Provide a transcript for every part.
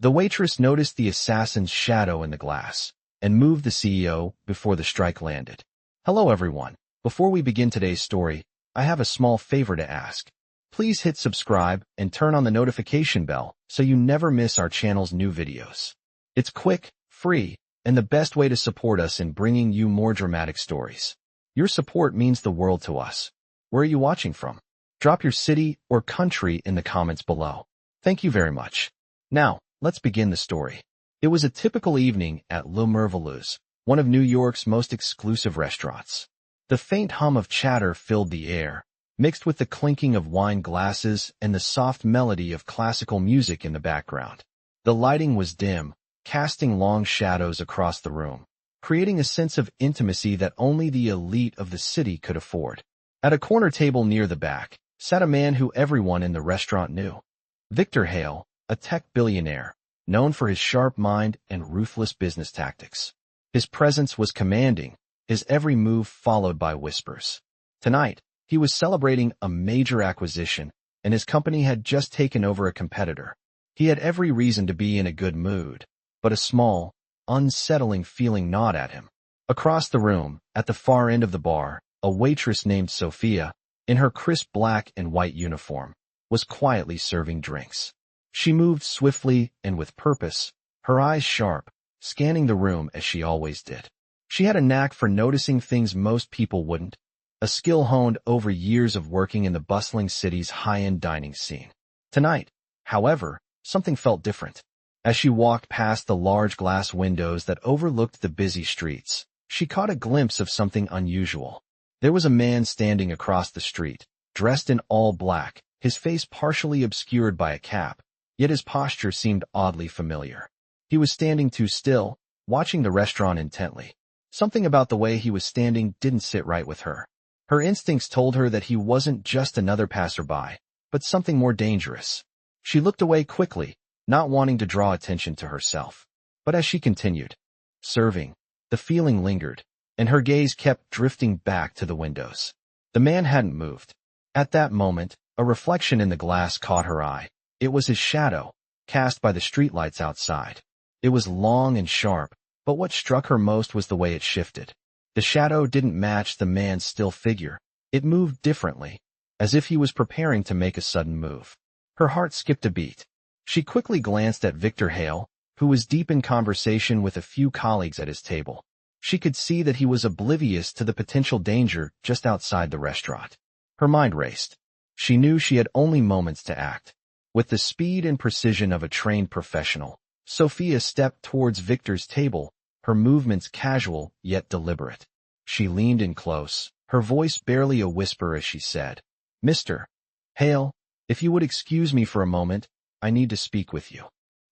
The waitress noticed the assassin's shadow in the glass and moved the CEO before the strike landed. Hello everyone. Before we begin today's story, I have a small favor to ask. Please hit subscribe and turn on the notification bell so you never miss our channel's new videos. It's quick, free, and the best way to support us in bringing you more dramatic stories. Your support means the world to us. Where are you watching from? Drop your city or country in the comments below. Thank you very much. Now, let's begin the story. It was a typical evening at Le Merveilleuse, one of New York's most exclusive restaurants. The faint hum of chatter filled the air, mixed with the clinking of wine glasses and the soft melody of classical music in the background. The lighting was dim, casting long shadows across the room, creating a sense of intimacy that only the elite of the city could afford. At a corner table near the back, sat a man who everyone in the restaurant knew. Victor Hale, a tech billionaire, known for his sharp mind and ruthless business tactics. His presence was commanding, his every move followed by whispers. Tonight, he was celebrating a major acquisition, and his company had just taken over a competitor. He had every reason to be in a good mood, but a small, unsettling feeling gnawed at him. Across the room, at the far end of the bar, a waitress named Sophia, in her crisp black and white uniform, was quietly serving drinks. She moved swiftly and with purpose, her eyes sharp, scanning the room as she always did. She had a knack for noticing things most people wouldn't, a skill honed over years of working in the bustling city's high-end dining scene. Tonight, however, something felt different. As she walked past the large glass windows that overlooked the busy streets, she caught a glimpse of something unusual. There was a man standing across the street, dressed in all black, his face partially obscured by a cap, yet his posture seemed oddly familiar. He was standing too still, watching the restaurant intently. Something about the way he was standing didn't sit right with her. Her instincts told her that he wasn't just another passerby, but something more dangerous. She looked away quickly, not wanting to draw attention to herself. But as she continued serving, the feeling lingered, and her gaze kept drifting back to the windows. The man hadn't moved. At that moment, a reflection in the glass caught her eye. It was his shadow, cast by the streetlights outside. It was long and sharp, but what struck her most was the way it shifted. The shadow didn't match the man's still figure. It moved differently, as if he was preparing to make a sudden move. Her heart skipped a beat. She quickly glanced at Victor Hale, who was deep in conversation with a few colleagues at his table. She could see that he was oblivious to the potential danger just outside the restaurant. Her mind raced. She knew she had only moments to act. With the speed and precision of a trained professional, Sophia stepped towards Victor's table, her movements casual yet deliberate. She leaned in close, her voice barely a whisper as she said, "Mr. Hale, if you would excuse me for a moment, I need to speak with you."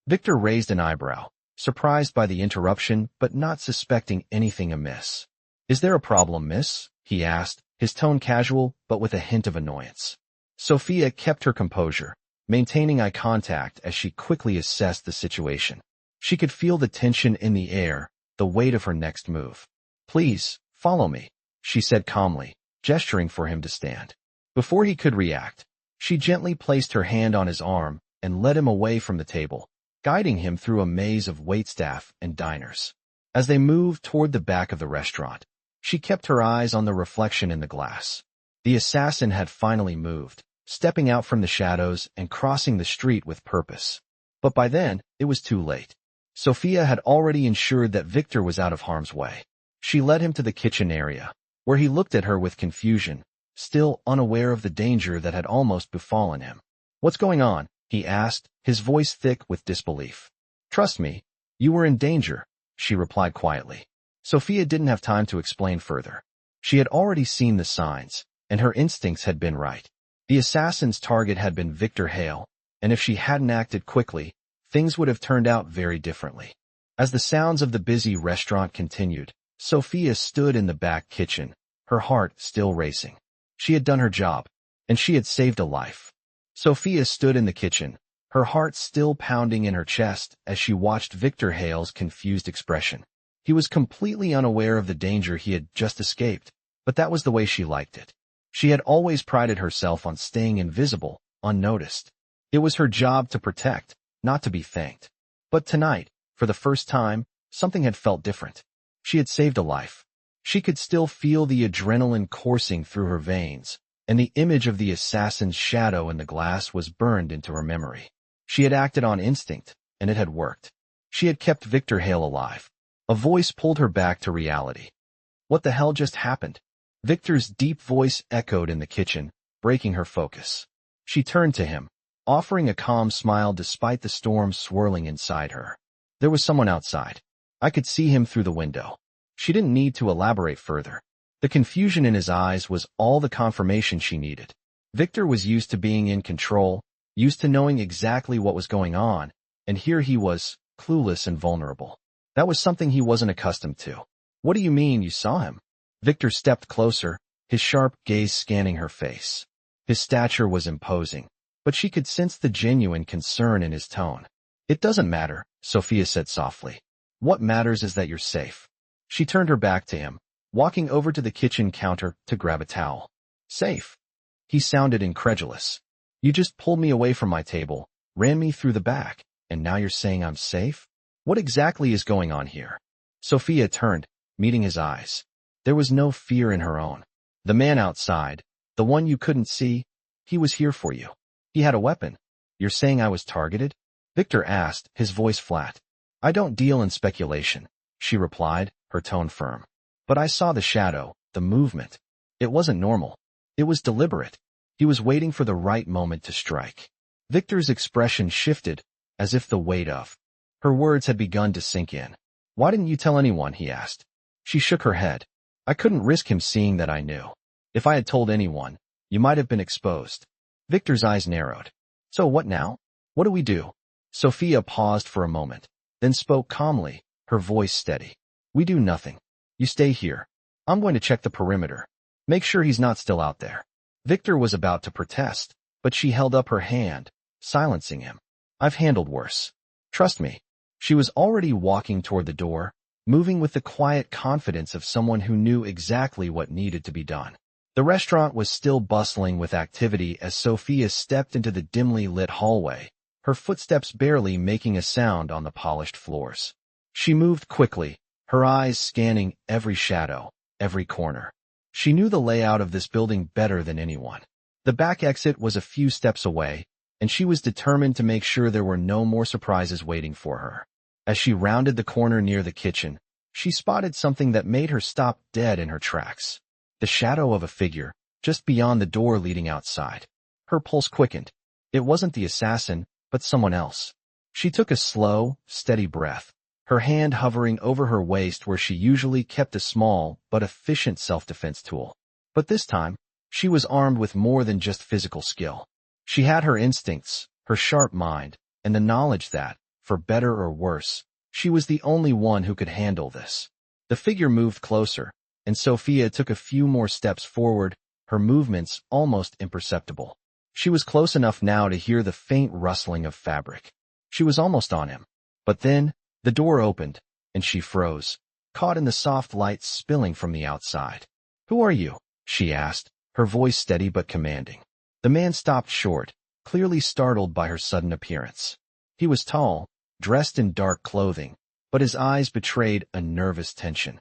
Victor raised an eyebrow, surprised by the interruption but not suspecting anything amiss. "Is there a problem, miss?" he asked, his tone casual but with a hint of annoyance. Sophia kept her composure, maintaining eye contact as she quickly assessed the situation. She could feel the tension in the air, the weight of her next move. "Please, follow me," she said calmly, gesturing for him to stand. Before he could react, she gently placed her hand on his arm and led him away from the table, guiding him through a maze of waitstaff and diners. As they moved toward the back of the restaurant, she kept her eyes on the reflection in the glass. The assassin had finally moved, stepping out from the shadows and crossing the street with purpose. But by then, it was too late. Sophia had already ensured that Victor was out of harm's way. She led him to the kitchen area, where he looked at her with confusion, still unaware of the danger that had almost befallen him. "What's going on?" he asked, his voice thick with disbelief. "Trust me, you were in danger," she replied quietly. Sophia didn't have time to explain further. She had already seen the signs, and her instincts had been right. The assassin's target had been Victor Hale, and if she hadn't acted quickly, things would have turned out very differently. As the sounds of the busy restaurant continued, Sophia stood in the back kitchen, her heart still racing. She had done her job, and she had saved a life. Sophia stood in the kitchen, her heart still pounding in her chest as she watched Victor Hale's confused expression. He was completely unaware of the danger he had just escaped, but that was the way she liked it. She had always prided herself on staying invisible, unnoticed. It was her job to protect, not to be thanked. But tonight, for the first time, something had felt different. She had saved a life. She could still feel the adrenaline coursing through her veins, and the image of the assassin's shadow in the glass was burned into her memory. She had acted on instinct, and it had worked. She had kept Victor Hale alive. A voice pulled her back to reality. What the hell just happened? Victor's deep voice echoed in the kitchen, breaking her focus. She turned to him, offering a calm smile despite the storm swirling inside her. There was someone outside. I could see him through the window. She didn't need to elaborate further. The confusion in his eyes was all the confirmation she needed. Victor was used to being in control, used to knowing exactly what was going on, and here he was, clueless and vulnerable. That was something he wasn't accustomed to. What do you mean you saw him? Victor stepped closer, his sharp gaze scanning her face. His stature was imposing, but she could sense the genuine concern in his tone. It doesn't matter, Sophia said softly. What matters is that you're safe. She turned her back to him, walking over to the kitchen counter to grab a towel. Safe? He sounded incredulous. You just pulled me away from my table, ran me through the back, and now you're saying I'm safe? What exactly is going on here? Sophia turned, meeting his eyes. There was no fear in her own. The man outside, the one you couldn't see, he was here for you. He had a weapon. You're saying I was targeted? Victor asked, his voice flat. I don't deal in speculation, she replied, her tone firm. But I saw the shadow, the movement. It wasn't normal. It was deliberate. He was waiting for the right moment to strike. Victor's expression shifted, as if the weight of her words had begun to sink in. Why didn't you tell anyone? He asked. She shook her head. I couldn't risk him seeing that I knew. If I had told anyone, you might have been exposed. Victor's eyes narrowed. So what now? What do we do? Sophia paused for a moment, then spoke calmly, her voice steady. We do nothing. You stay here. I'm going to check the perimeter. Make sure he's not still out there. Victor was about to protest, but she held up her hand, silencing him. I've handled worse. Trust me. She was already walking toward the door, moving with the quiet confidence of someone who knew exactly what needed to be done. The restaurant was still bustling with activity as Sophia stepped into the dimly lit hallway, her footsteps barely making a sound on the polished floors. She moved quickly, her eyes scanning every shadow, every corner. She knew the layout of this building better than anyone. The back exit was a few steps away, and she was determined to make sure there were no more surprises waiting for her. As she rounded the corner near the kitchen, she spotted something that made her stop dead in her tracks. The shadow of a figure, just beyond the door leading outside. Her pulse quickened. It wasn't the assassin, but someone else. She took a slow, steady breath, her hand hovering over her waist where she usually kept a small but efficient self-defense tool. But this time, she was armed with more than just physical skill. She had her instincts, her sharp mind, and the knowledge that, for better or worse, she was the only one who could handle this. The figure moved closer, and Sophia took a few more steps forward, her movements almost imperceptible. She was close enough now to hear the faint rustling of fabric. She was almost on him. But then, the door opened, and she froze, caught in the soft light spilling from the outside. Who are you? She asked, her voice steady but commanding. The man stopped short, clearly startled by her sudden appearance. He was tall, dressed in dark clothing, but his eyes betrayed a nervous tension.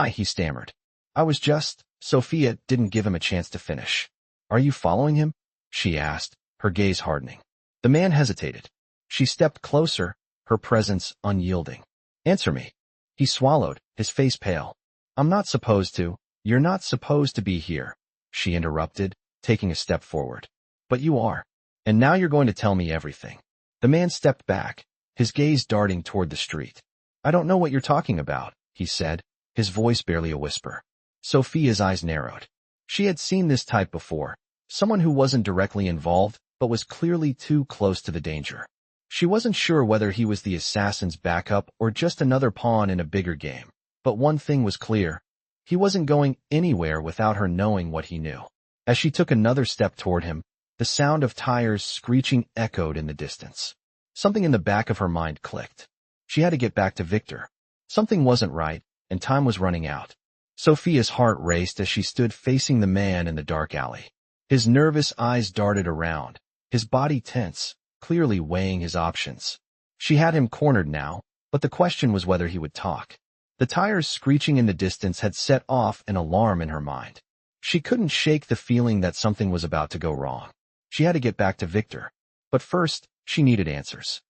He stammered. I was just... Sophia didn't give him a chance to finish. Are you following him? She asked, her gaze hardening. The man hesitated. She stepped closer, her presence unyielding. Answer me. He swallowed, his face pale. I'm not supposed to. You're not supposed to be here, she interrupted, taking a step forward. But you are. And now you're going to tell me everything. The man stepped back, his gaze darting toward the street. I don't know what you're talking about, he said, his voice barely a whisper. Sophia's eyes narrowed. She had seen this type before, someone who wasn't directly involved, but was clearly too close to the danger. She wasn't sure whether he was the assassin's backup or just another pawn in a bigger game. But one thing was clear. He wasn't going anywhere without her knowing what he knew. As she took another step toward him, the sound of tires screeching echoed in the distance. Something in the back of her mind clicked. She had to get back to Victor. Something wasn't right, and time was running out. Sophia's heart raced as she stood facing the man in the dark alley. His nervous eyes darted around, his body tense, clearly weighing his options. She had him cornered now, but the question was whether he would talk. The tires screeching in the distance had set off an alarm in her mind. She couldn't shake the feeling that something was about to go wrong. She had to get back to Victor. But first, she needed answers.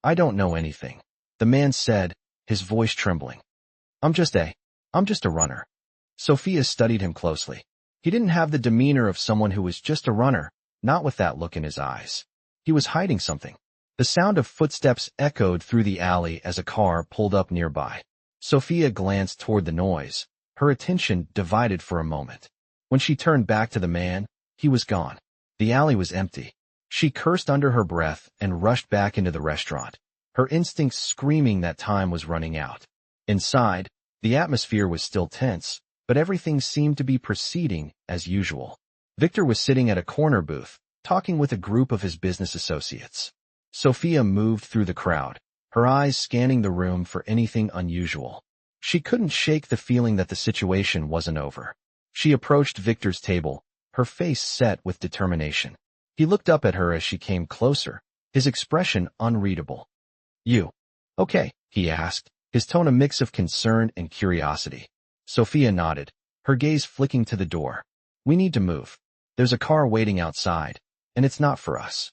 I don't know anything, the man said, his voice trembling. I'm just a runner. Sophia studied him closely. He didn't have the demeanor of someone who was just a runner, not with that look in his eyes. He was hiding something. The sound of footsteps echoed through the alley as a car pulled up nearby. Sophia glanced toward the noise, her attention divided for a moment. When she turned back to the man, he was gone. The alley was empty. She cursed under her breath and rushed back into the restaurant, her instincts screaming that time was running out. Inside, the atmosphere was still tense, but everything seemed to be proceeding as usual. Victor was sitting at a corner booth, talking with a group of his business associates. Sophia moved through the crowd, her eyes scanning the room for anything unusual. She couldn't shake the feeling that the situation wasn't over. She approached Victor's table, her face set with determination. He looked up at her as she came closer, his expression unreadable. You okay? He asked, his tone a mix of concern and curiosity. Sophia nodded, her gaze flicking to the door. We need to move. There's a car waiting outside, and it's not for us.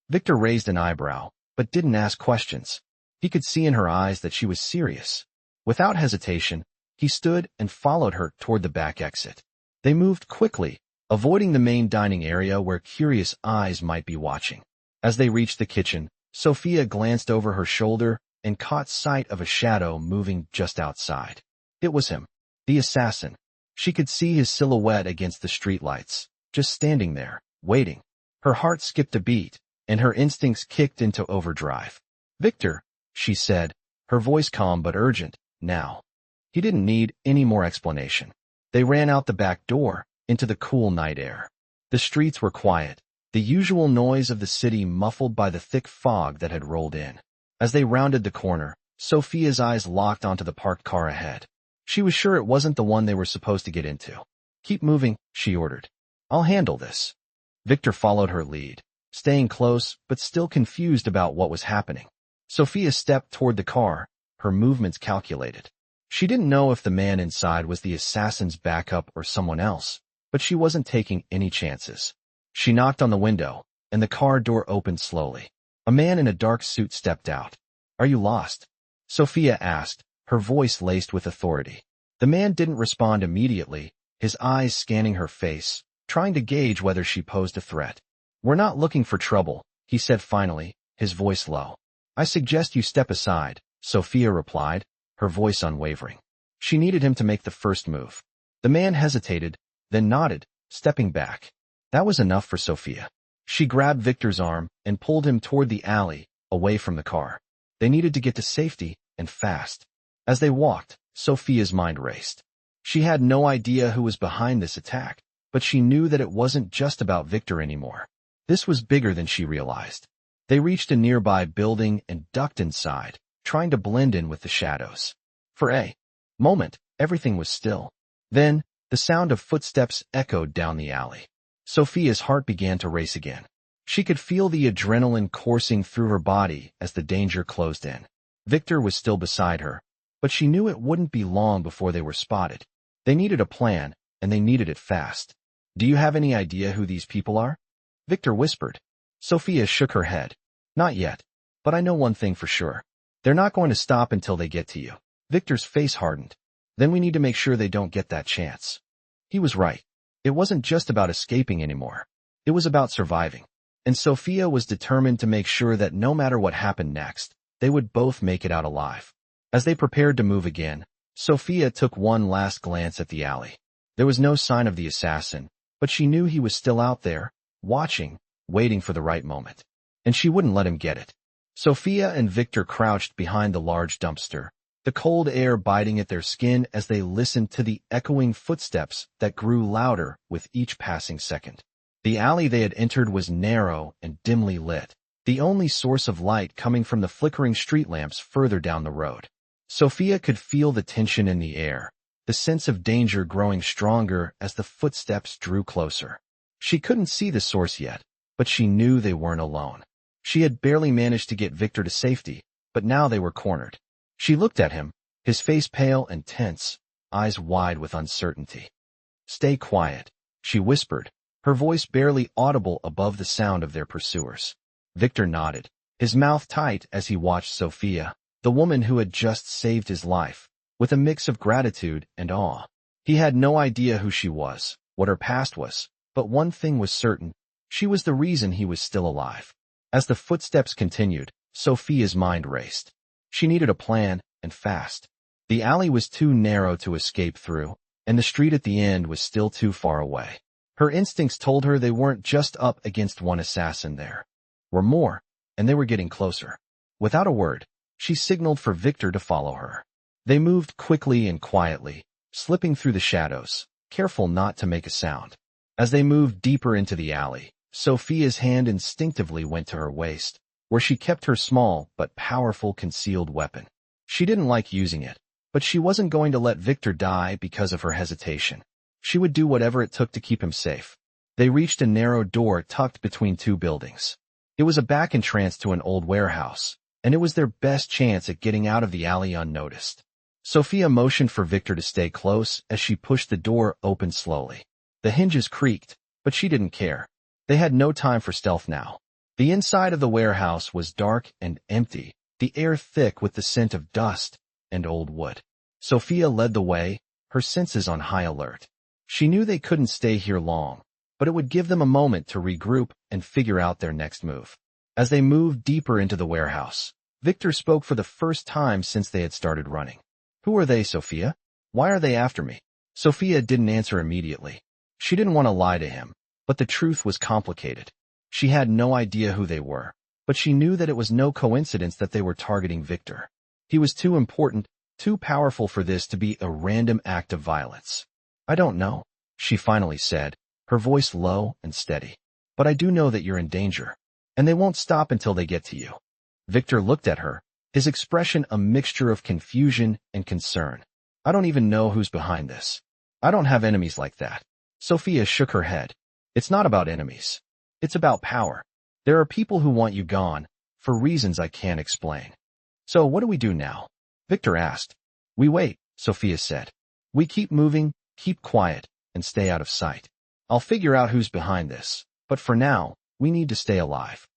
Victor raised an eyebrow, but didn't ask questions. He could see in her eyes that she was serious. Without hesitation, he stood and followed her toward the back exit. They moved quickly, avoiding the main dining area where curious eyes might be watching. As they reached the kitchen, Sophia glanced over her shoulder and caught sight of a shadow moving just outside. It was him, the assassin. She could see his silhouette against the streetlights, just standing there, waiting. Her heart skipped a beat, and her instincts kicked into overdrive. Victor, she said, her voice calm but urgent, now. He didn't need any more explanation. They ran out the back door, into the cool night air. The streets were quiet, the usual noise of the city muffled by the thick fog that had rolled in. As they rounded the corner, Sophia's eyes locked onto the parked car ahead. She was sure it wasn't the one they were supposed to get into. Keep moving, she ordered. I'll handle this. Victor followed her lead, staying close but still confused about what was happening. Sophia stepped toward the car, her movements calculated. She didn't know if the man inside was the assassin's backup or someone else, but she wasn't taking any chances. She knocked on the window, and the car door opened slowly. A man in a dark suit stepped out. Are you lost? Sophia asked, her voice laced with authority. The man didn't respond immediately, his eyes scanning her face, trying to gauge whether she posed a threat. We're not looking for trouble, he said finally, his voice low. I suggest you step aside, Sophia replied, her voice unwavering. She needed him to make the first move. The man hesitated, then nodded, stepping back. That was enough for Sophia. She grabbed Victor's arm and pulled him toward the alley, away from the car. They needed to get to safety, and fast. As they walked, Sophia's mind raced. She had no idea who was behind this attack, but she knew that it wasn't just about Victor anymore. This was bigger than she realized. They reached a nearby building and ducked inside, trying to blend in with the shadows. For a moment, everything was still. Then, the sound of footsteps echoed down the alley. Sophia's heart began to race again. She could feel the adrenaline coursing through her body as the danger closed in. Victor was still beside her, but she knew it wouldn't be long before they were spotted. They needed a plan, and they needed it fast. Do you have any idea who these people are? Victor whispered. Sophia shook her head. Not yet, but I know one thing for sure. They're not going to stop until they get to you. Victor's face hardened. Then we need to make sure they don't get that chance. He was right. It wasn't just about escaping anymore. It was about surviving. And Sophia was determined to make sure that no matter what happened next, they would both make it out alive. As they prepared to move again, Sophia took one last glance at the alley. There was no sign of the assassin, but she knew he was still out there, watching, waiting for the right moment. And she wouldn't let him get it. Sophia and Victor crouched behind the large dumpster, the cold air biting at their skin as they listened to the echoing footsteps that grew louder with each passing second. The alley they had entered was narrow and dimly lit, the only source of light coming from the flickering street lamps further down the road. Sophia could feel the tension in the air, the sense of danger growing stronger as the footsteps drew closer. She couldn't see the source yet, but she knew they weren't alone. She had barely managed to get Victor to safety, but now they were cornered. She looked at him, his face pale and tense, eyes wide with uncertainty. "Stay quiet," she whispered, her voice barely audible above the sound of their pursuers. Victor nodded, his mouth tight as he watched Sophia, the woman who had just saved his life, with a mix of gratitude and awe. He had no idea who she was, what her past was, but one thing was certain: she was the reason he was still alive. As the footsteps continued, Sophia's mind raced. She needed a plan, and fast. The alley was too narrow to escape through, and the street at the end was still too far away. Her instincts told her they weren't just up against one assassin there. Were more, and they were getting closer. Without a word, she signaled for Victor to follow her. They moved quickly and quietly, slipping through the shadows, careful not to make a sound. As they moved deeper into the alley, Sophia's hand instinctively went to her waist, where she kept her small but powerful concealed weapon. She didn't like using it, but she wasn't going to let Victor die because of her hesitation. She would do whatever it took to keep him safe. They reached a narrow door tucked between two buildings. It was a back entrance to an old warehouse, and it was their best chance at getting out of the alley unnoticed. Sophia motioned for Victor to stay close as she pushed the door open slowly. The hinges creaked, but she didn't care. They had no time for stealth now. The inside of the warehouse was dark and empty, the air thick with the scent of dust and old wood. Sophia led the way, her senses on high alert. She knew they couldn't stay here long, but it would give them a moment to regroup and figure out their next move. As they moved deeper into the warehouse, Victor spoke for the first time since they had started running. "Who are they, Sophia? Why are they after me?" Sophia didn't answer immediately. She didn't want to lie to him, but the truth was complicated. She had no idea who they were, but she knew that it was no coincidence that they were targeting Victor. He was too important, too powerful for this to be a random act of violence. "I don't know," she finally said, her voice low and steady. "But I do know that you're in danger, and they won't stop until they get to you." Victor looked at her, his expression a mixture of confusion and concern. "I don't even know who's behind this. I don't have enemies like that." Sophia shook her head. "It's not about enemies. It's about power. There are people who want you gone, for reasons I can't explain." "So what do we do now?" Victor asked. "We wait," Sophia said. "We keep moving, keep quiet, and stay out of sight. I'll figure out who's behind this, but for now, we need to stay alive."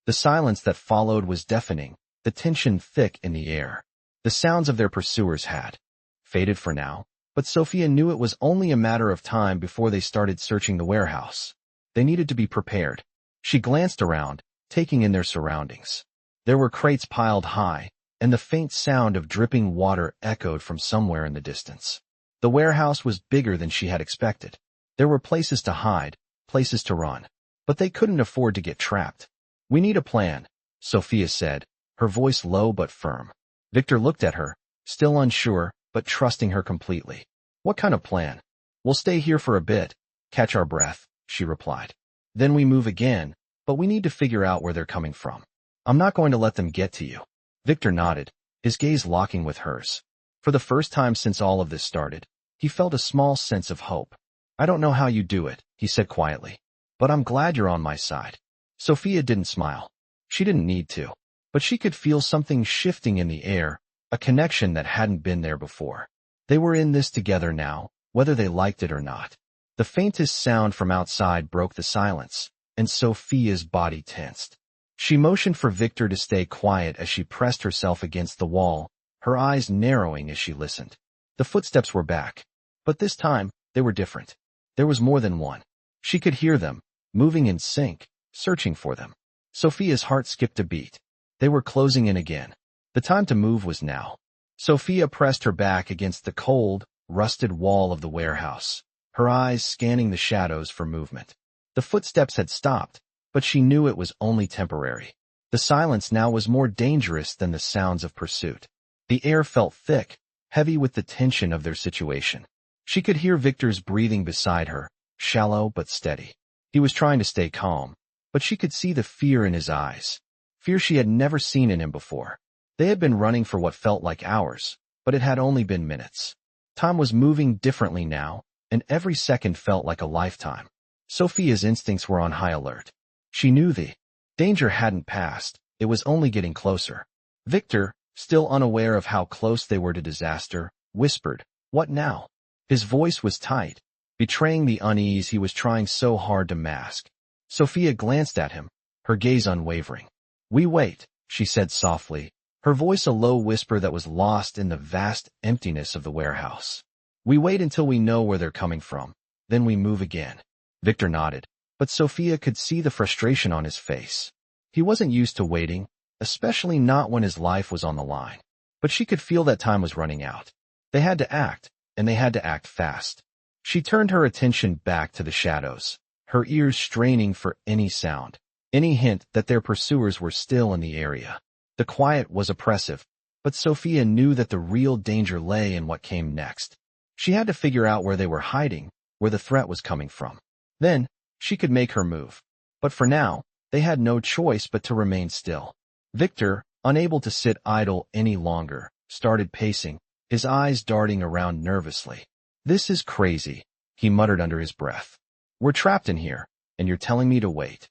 The silence that followed was deafening, the tension thick in the air. The sounds of their pursuers had faded for now, but Sophia knew it was only a matter of time before they started searching the warehouse. They needed to be prepared. She glanced around, taking in their surroundings. There were crates piled high, and the faint sound of dripping water echoed from somewhere in the distance. The warehouse was bigger than she had expected. There were places to hide, places to run, but they couldn't afford to get trapped. "We need a plan," Sophia said, her voice low but firm. Victor looked at her, still unsure, but trusting her completely. "What kind of plan?" "We'll stay here for a bit, catch our breath," she replied. "Then we move again, but we need to figure out where they're coming from. I'm not going to let them get to you." Victor nodded, his gaze locking with hers. For the first time since all of this started, he felt a small sense of hope. "I don't know how you do it," he said quietly, "but I'm glad you're on my side." Sophia didn't smile. She didn't need to, but she could feel something shifting in the air, a connection that hadn't been there before. They were in this together now, whether they liked it or not. The faintest sound from outside broke the silence, and Sophia's body tensed. She motioned for Victor to stay quiet as she pressed herself against the wall, her eyes narrowing as she listened. The footsteps were back, but this time, they were different. There was more than one. She could hear them, moving in sync, searching for them. Sophia's heart skipped a beat. They were closing in again. The time to move was now. Sophia pressed her back against the cold, rusted wall of the warehouse, her eyes scanning the shadows for movement. The footsteps had stopped, but she knew it was only temporary. The silence now was more dangerous than the sounds of pursuit. The air felt thick, heavy with the tension of their situation. She could hear Victor's breathing beside her, shallow but steady. He was trying to stay calm, but she could see the fear in his eyes, fear she had never seen in him before. They had been running for what felt like hours, but it had only been minutes. Time was moving differently now, and every second felt like a lifetime. Sophia's instincts were on high alert. She knew the danger hadn't passed, it was only getting closer. Victor, still unaware of how close they were to disaster, whispered, "What now?" His voice was tight, betraying the unease he was trying so hard to mask. Sophia glanced at him, her gaze unwavering. "We wait," she said softly, her voice a low whisper that was lost in the vast emptiness of the warehouse. "We wait until we know where they're coming from. Then we move again." Victor nodded, but Sophia could see the frustration on his face. He wasn't used to waiting, especially not when his life was on the line. But she could feel that time was running out. They had to act, and they had to act fast. She turned her attention back to the shadows, her ears straining for any sound, any hint that their pursuers were still in the area. The quiet was oppressive, but Sophia knew that the real danger lay in what came next. She had to figure out where they were hiding, where the threat was coming from. Then, she could make her move. But for now, they had no choice but to remain still. Victor, unable to sit idle any longer, started pacing, his eyes darting around nervously. "This is crazy," he muttered under his breath. "We're trapped in here, and you're telling me to wait."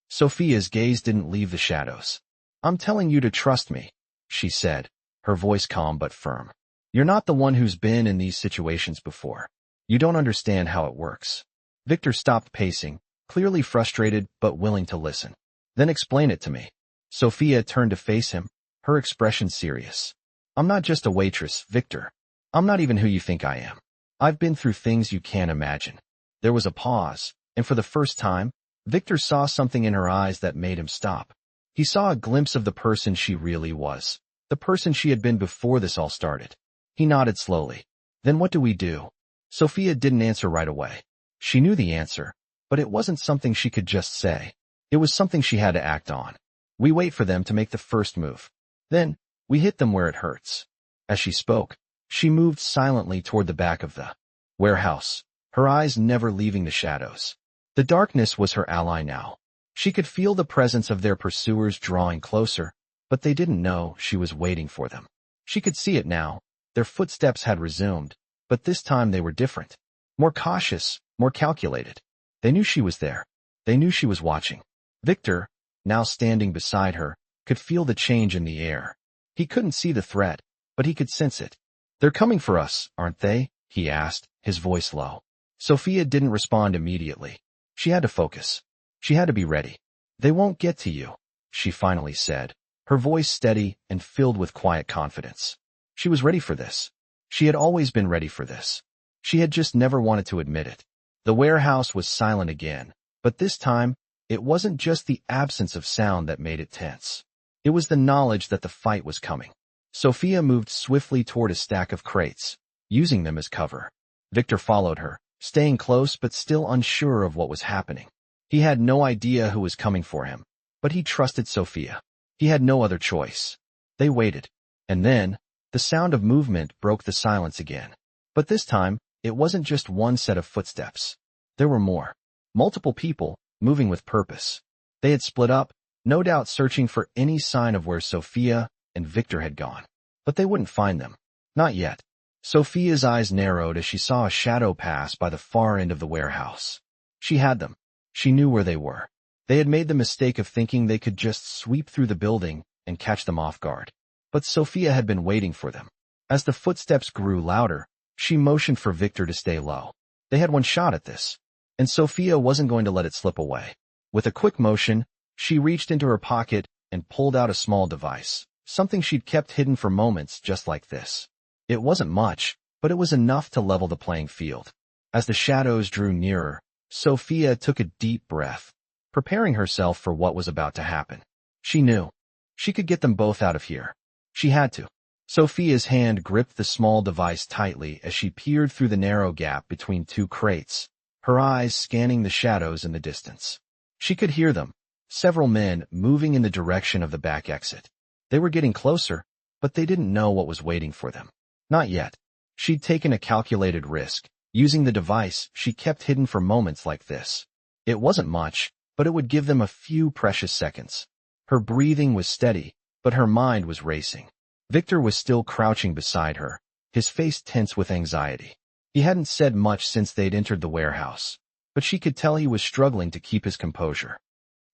Sophia's gaze didn't leave the shadows. "I'm telling you to trust me," she said, her voice calm but firm. "You're not the one who's been in these situations before. You don't understand how it works." Victor stopped pacing, clearly frustrated but willing to listen. "Then explain it to me." Sophia turned to face him, her expression serious. "I'm not just a waitress, Victor. I'm not even who you think I am. I've been through things you can't imagine." There was a pause, and for the first time, Victor saw something in her eyes that made him stop. He saw a glimpse of the person she really was, the person she had been before this all started. He nodded slowly. "Then what do we do?" Sophia didn't answer right away. She knew the answer, but it wasn't something she could just say. It was something she had to act on. "We wait for them to make the first move. Then, we hit them where it hurts." As she spoke, she moved silently toward the back of the warehouse, her eyes never leaving the shadows. The darkness was her ally now. She could feel the presence of their pursuers drawing closer, but they didn't know she was waiting for them. She could see it now. Their footsteps had resumed, but this time they were different. More cautious, more calculated. They knew she was there. They knew she was watching. Victor, now standing beside her, could feel the change in the air. He couldn't see the threat, but he could sense it. "They're coming for us, aren't they?" he asked, his voice low. Sophia didn't respond immediately. She had to focus. She had to be ready. "They won't get to you," she finally said, her voice steady and filled with quiet confidence. She was ready for this. She had always been ready for this. She had just never wanted to admit it. The warehouse was silent again, but this time, it wasn't just the absence of sound that made it tense. It was the knowledge that the fight was coming. Sophia moved swiftly toward a stack of crates, using them as cover. Victor followed her, staying close but still unsure of what was happening. He had no idea who was coming for him, but he trusted Sophia. He had no other choice. They waited. And then, the sound of movement broke the silence again. But this time, it wasn't just one set of footsteps. There were more. Multiple people, moving with purpose. They had split up, no doubt searching for any sign of where Sophia and Victor had gone. But they wouldn't find them. Not yet. Sophia's eyes narrowed as she saw a shadow pass by the far end of the warehouse. She had them. She knew where they were. They had made the mistake of thinking they could just sweep through the building and catch them off guard. But Sophia had been waiting for them. As the footsteps grew louder, she motioned for Victor to stay low. They had one shot at this, and Sophia wasn't going to let it slip away. With a quick motion, she reached into her pocket and pulled out a small device, something she'd kept hidden for moments just like this. It wasn't much, but it was enough to level the playing field. As the shadows drew nearer, Sophia took a deep breath, preparing herself for what was about to happen. She knew. She could get them both out of here. She had to. Sophia's hand gripped the small device tightly as she peered through the narrow gap between two crates, her eyes scanning the shadows in the distance. She could hear them, several men moving in the direction of the back exit. They were getting closer, but they didn't know what was waiting for them. Not yet. She'd taken a calculated risk, using the device she kept hidden for moments like this. It wasn't much, but it would give them a few precious seconds. Her breathing was steady, but her mind was racing. Victor was still crouching beside her, his face tense with anxiety. He hadn't said much since they'd entered the warehouse, but she could tell he was struggling to keep his composure.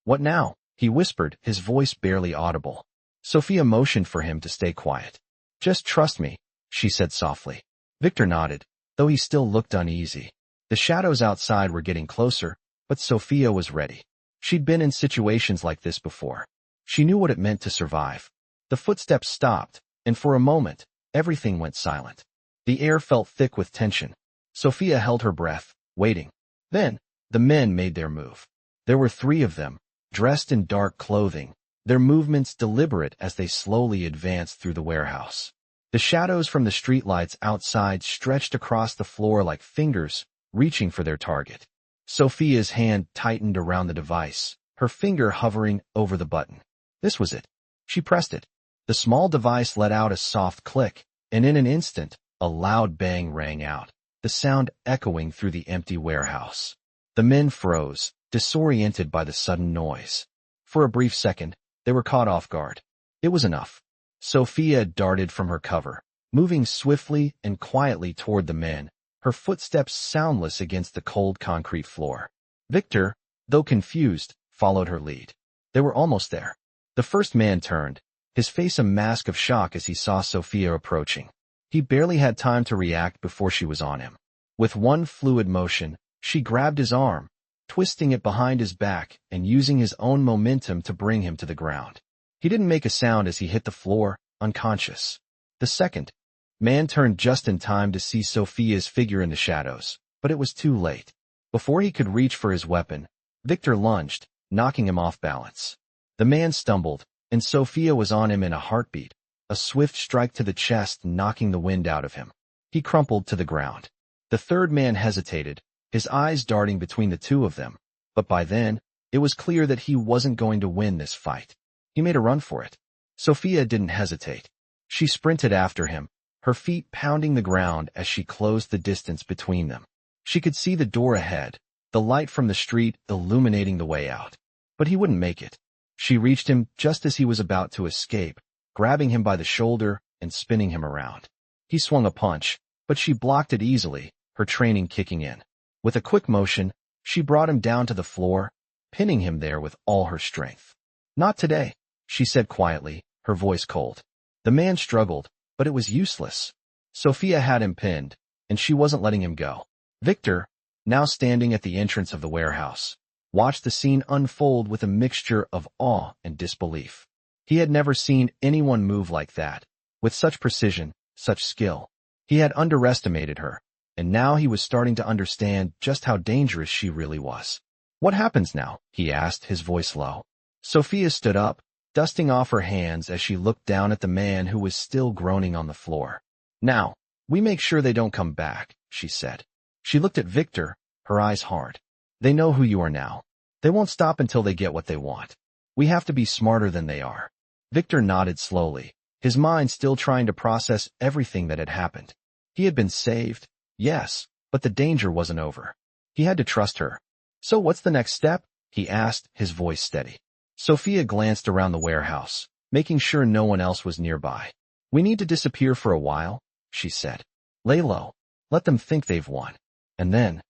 "What now?" he whispered, his voice barely audible. Sophia motioned for him to stay quiet. "Just trust me," she said softly. Victor nodded, though he still looked uneasy. The shadows outside were getting closer, but Sophia was ready. She'd been in situations like this before. She knew what it meant to survive. The footsteps stopped, and for a moment, everything went silent. The air felt thick with tension. Sophia held her breath, waiting. Then, the men made their move. There were 3 of them, dressed in dark clothing, their movements deliberate as they slowly advanced through the warehouse. The shadows from the streetlights outside stretched across the floor like fingers, reaching for their target. Sophia's hand tightened around the device, her finger hovering over the button. This was it. She pressed it. The small device let out a soft click, and in an instant, a loud bang rang out, the sound echoing through the empty warehouse. The men froze, disoriented by the sudden noise. For a brief second, they were caught off guard. It was enough. Sophia darted from her cover, moving swiftly and quietly toward the men, her footsteps soundless against the cold concrete floor. Victor, though confused, followed her lead. They were almost there. The first man turned, his face a mask of shock as he saw Sophia approaching. He barely had time to react before she was on him. With one fluid motion, she grabbed his arm, twisting it behind his back and using his own momentum to bring him to the ground. He didn't make a sound as he hit the floor, unconscious. The second man turned just in time to see Sophia's figure in the shadows, but it was too late. Before he could reach for his weapon, Victor lunged, knocking him off balance. The man stumbled, and Sophia was on him in a heartbeat, a swift strike to the chest knocking the wind out of him. He crumpled to the ground. The third man hesitated, his eyes darting between the 2 of them, but by then, it was clear that he wasn't going to win this fight. He made a run for it. Sophia didn't hesitate. She sprinted after him, her feet pounding the ground as she closed the distance between them. She could see the door ahead, the light from the street illuminating the way out. But he wouldn't make it. She reached him just as he was about to escape, grabbing him by the shoulder and spinning him around. He swung a punch, but she blocked it easily, her training kicking in. With a quick motion, she brought him down to the floor, pinning him there with all her strength. "Not today," she said quietly, her voice cold. The man struggled, but it was useless. Sophia had him pinned, and she wasn't letting him go. Victor, now standing at the entrance of the warehouse, watched the scene unfold with a mixture of awe and disbelief. He had never seen anyone move like that, with such precision, such skill. He had underestimated her, and now he was starting to understand just how dangerous she really was. "What happens now?" he asked, his voice low. Sophia stood up, dusting off her hands as she looked down at the man who was still groaning on the floor. "Now, we make sure they don't come back," she said. She looked at Victor, her eyes hard. "They know who you are now. They won't stop until they get what they want. We have to be smarter than they are." Victor nodded slowly, his mind still trying to process everything that had happened. He had been saved, yes, but the danger wasn't over. He had to trust her. "So what's the next step?" he asked, his voice steady. Sophia glanced around the warehouse, making sure no one else was nearby. "We need to disappear for a while," she said. "Lay low. Let them think they've won. And then—"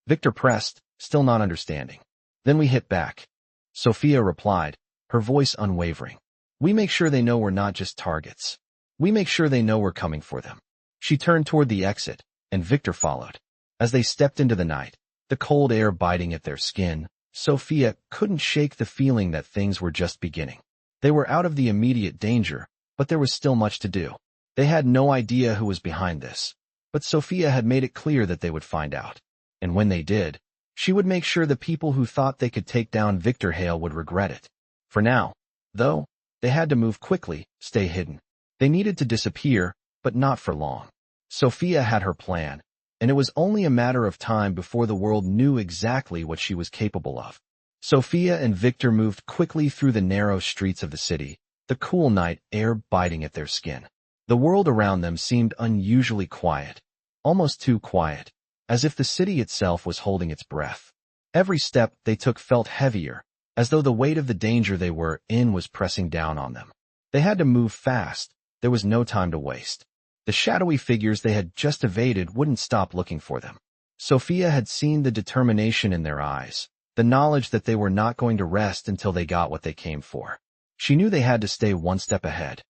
Victor pressed, still not understanding. "Then we hit back." Sophia replied, her voice unwavering. "We make sure they know we're not just targets. We make sure they know we're coming for them." She turned toward the exit, and Victor followed. As they stepped into the night, the cold air biting at their skin, Sophia couldn't shake the feeling that things were just beginning. They were out of the immediate danger, but there was still much to do. They had no idea who was behind this, but Sophia had made it clear that they would find out. And when they did, she would make sure the people who thought they could take down Victor Hale would regret it. For now, though, they had to move quickly, stay hidden. They needed to disappear, but not for long. Sophia had her plan, and it was only a matter of time before the world knew exactly what she was capable of. Sophia and Victor moved quickly through the narrow streets of the city, the cool night air biting at their skin. The world around them seemed unusually quiet, almost too quiet, as if the city itself was holding its breath. Every step they took felt heavier, as though the weight of the danger they were in was pressing down on them. They had to move fast. There was no time to waste. The shadowy figures they had just evaded wouldn't stop looking for them. Sophia had seen the determination in their eyes, the knowledge that they were not going to rest until they got what they came for. She knew they had to stay one step ahead.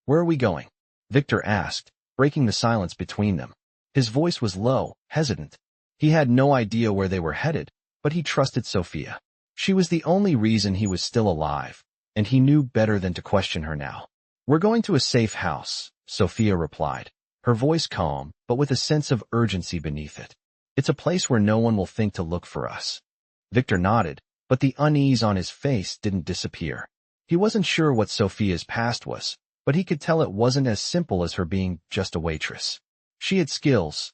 "Where are we going?" Victor asked, breaking the silence between them. His voice was low, hesitant. He had no idea where they were headed, but he trusted Sophia. She was the only reason he was still alive, and he knew better than to question her now. "We're going to a safe house," Sophia replied, her voice calm, but with a sense of urgency beneath it. "It's a place where no one will think to look for us." Victor nodded, but the unease on his face didn't disappear. He wasn't sure what Sophia's past was, but he could tell it wasn't as simple as her being just a waitress. She had skills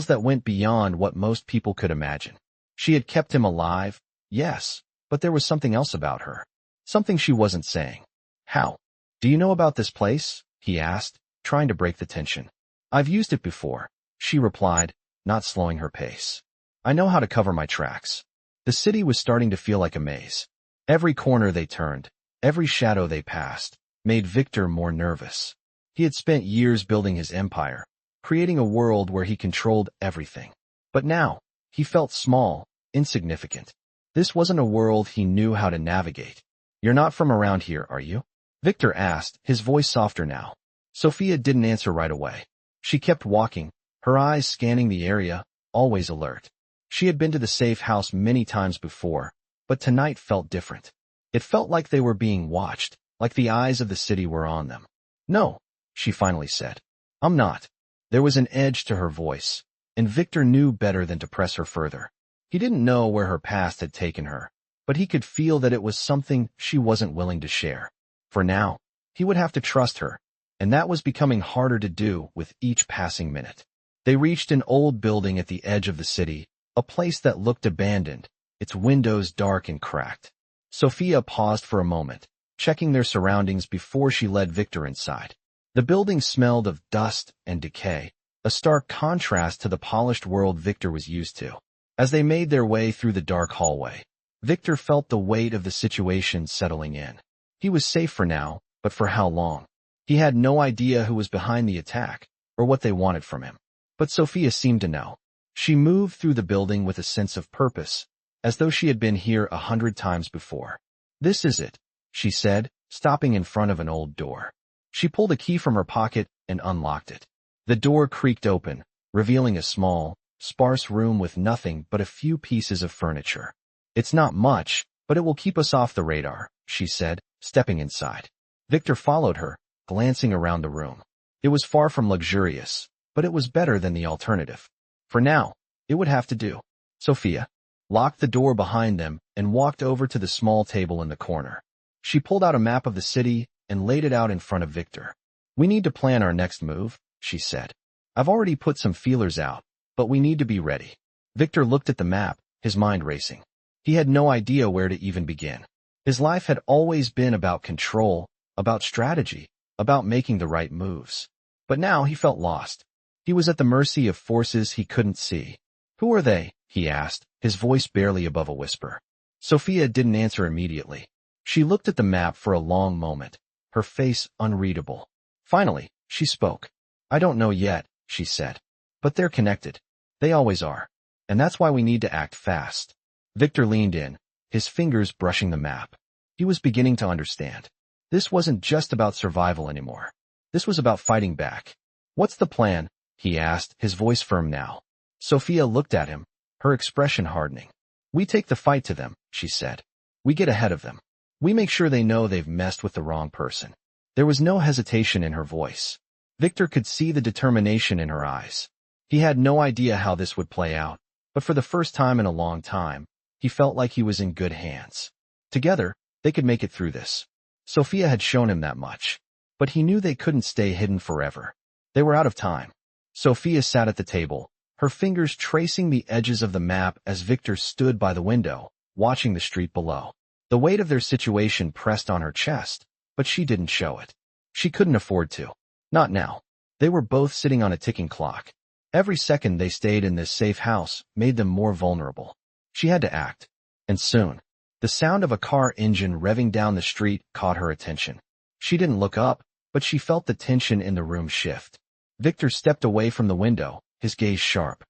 that went beyond what most people could imagine. She had kept him alive, yes, but there was something else about her. Something she wasn't saying. "How? Do you know about this place?" he asked, trying to break the tension. "I've used it before," she replied, not slowing her pace. "I know how to cover my tracks." The city was starting to feel like a maze. Every corner they turned, every shadow they passed, made Victor more nervous. He had spent years building his empire, creating a world where he controlled everything. But now, he felt small, insignificant. This wasn't a world he knew how to navigate. "You're not from around here, are you?" Victor asked, his voice softer now. Sophia didn't answer right away. She kept walking, her eyes scanning the area, always alert. She had been to the safe house many times before, but tonight felt different. It felt like they were being watched, like the eyes of the city were on them. "No," she finally said. "I'm not." There was an edge to her voice, and Victor knew better than to press her further. He didn't know where her past had taken her, but he could feel that it was something she wasn't willing to share. For now, he would have to trust her, and that was becoming harder to do with each passing minute. They reached an old building at the edge of the city, a place that looked abandoned, its windows dark and cracked. Sophia paused for a moment, checking their surroundings before she led Victor inside. The building smelled of dust and decay, a stark contrast to the polished world Victor was used to. As they made their way through the dark hallway, Victor felt the weight of the situation settling in. He was safe for now, but for how long? He had no idea who was behind the attack, or what they wanted from him. But Sophia seemed to know. She moved through the building with a sense of purpose, as though she had been here 100 times before. "This is it," she said, stopping in front of an old door. She pulled a key from her pocket and unlocked it. The door creaked open, revealing a small, sparse room with nothing but a few pieces of furniture. "It's not much, but it will keep us off the radar," she said, stepping inside. Victor followed her, glancing around the room. It was far from luxurious, but it was better than the alternative. For now, it would have to do. Sophia locked the door behind them and walked over to the small table in the corner. She pulled out a map of the city and laid it out in front of Victor. "We need to plan our next move," she said. "I've already put some feelers out, but we need to be ready." Victor looked at the map, his mind racing. He had no idea where to even begin. His life had always been about control, about strategy, about making the right moves. But now he felt lost. He was at the mercy of forces he couldn't see. "Who are they?" he asked, his voice barely above a whisper. Sophia didn't answer immediately. She looked at the map for a long moment, her face unreadable. Finally, she spoke. "I don't know yet," she said. "But they're connected. They always are. And that's why we need to act fast." Victor leaned in, his fingers brushing the map. He was beginning to understand. This wasn't just about survival anymore. This was about fighting back. "What's the plan?" he asked, his voice firm now. Sophia looked at him, her expression hardening. "We take the fight to them," she said. "We get ahead of them. We make sure they know they've messed with the wrong person." There was no hesitation in her voice. Victor could see the determination in her eyes. He had no idea how this would play out, but for the first time in a long time, he felt like he was in good hands. Together, they could make it through this. Sophia had shown him that much. But he knew they couldn't stay hidden forever. They were out of time. Sophia sat at the table, her fingers tracing the edges of the map as Victor stood by the window, watching the street below. The weight of their situation pressed on her chest, but she didn't show it. She couldn't afford to. Not now. They were both sitting on a ticking clock. Every second they stayed in this safe house made them more vulnerable. She had to act. And soon. The sound of a car engine revving down the street caught her attention. She didn't look up, but she felt the tension in the room shift. Victor stepped away from the window, his gaze sharp.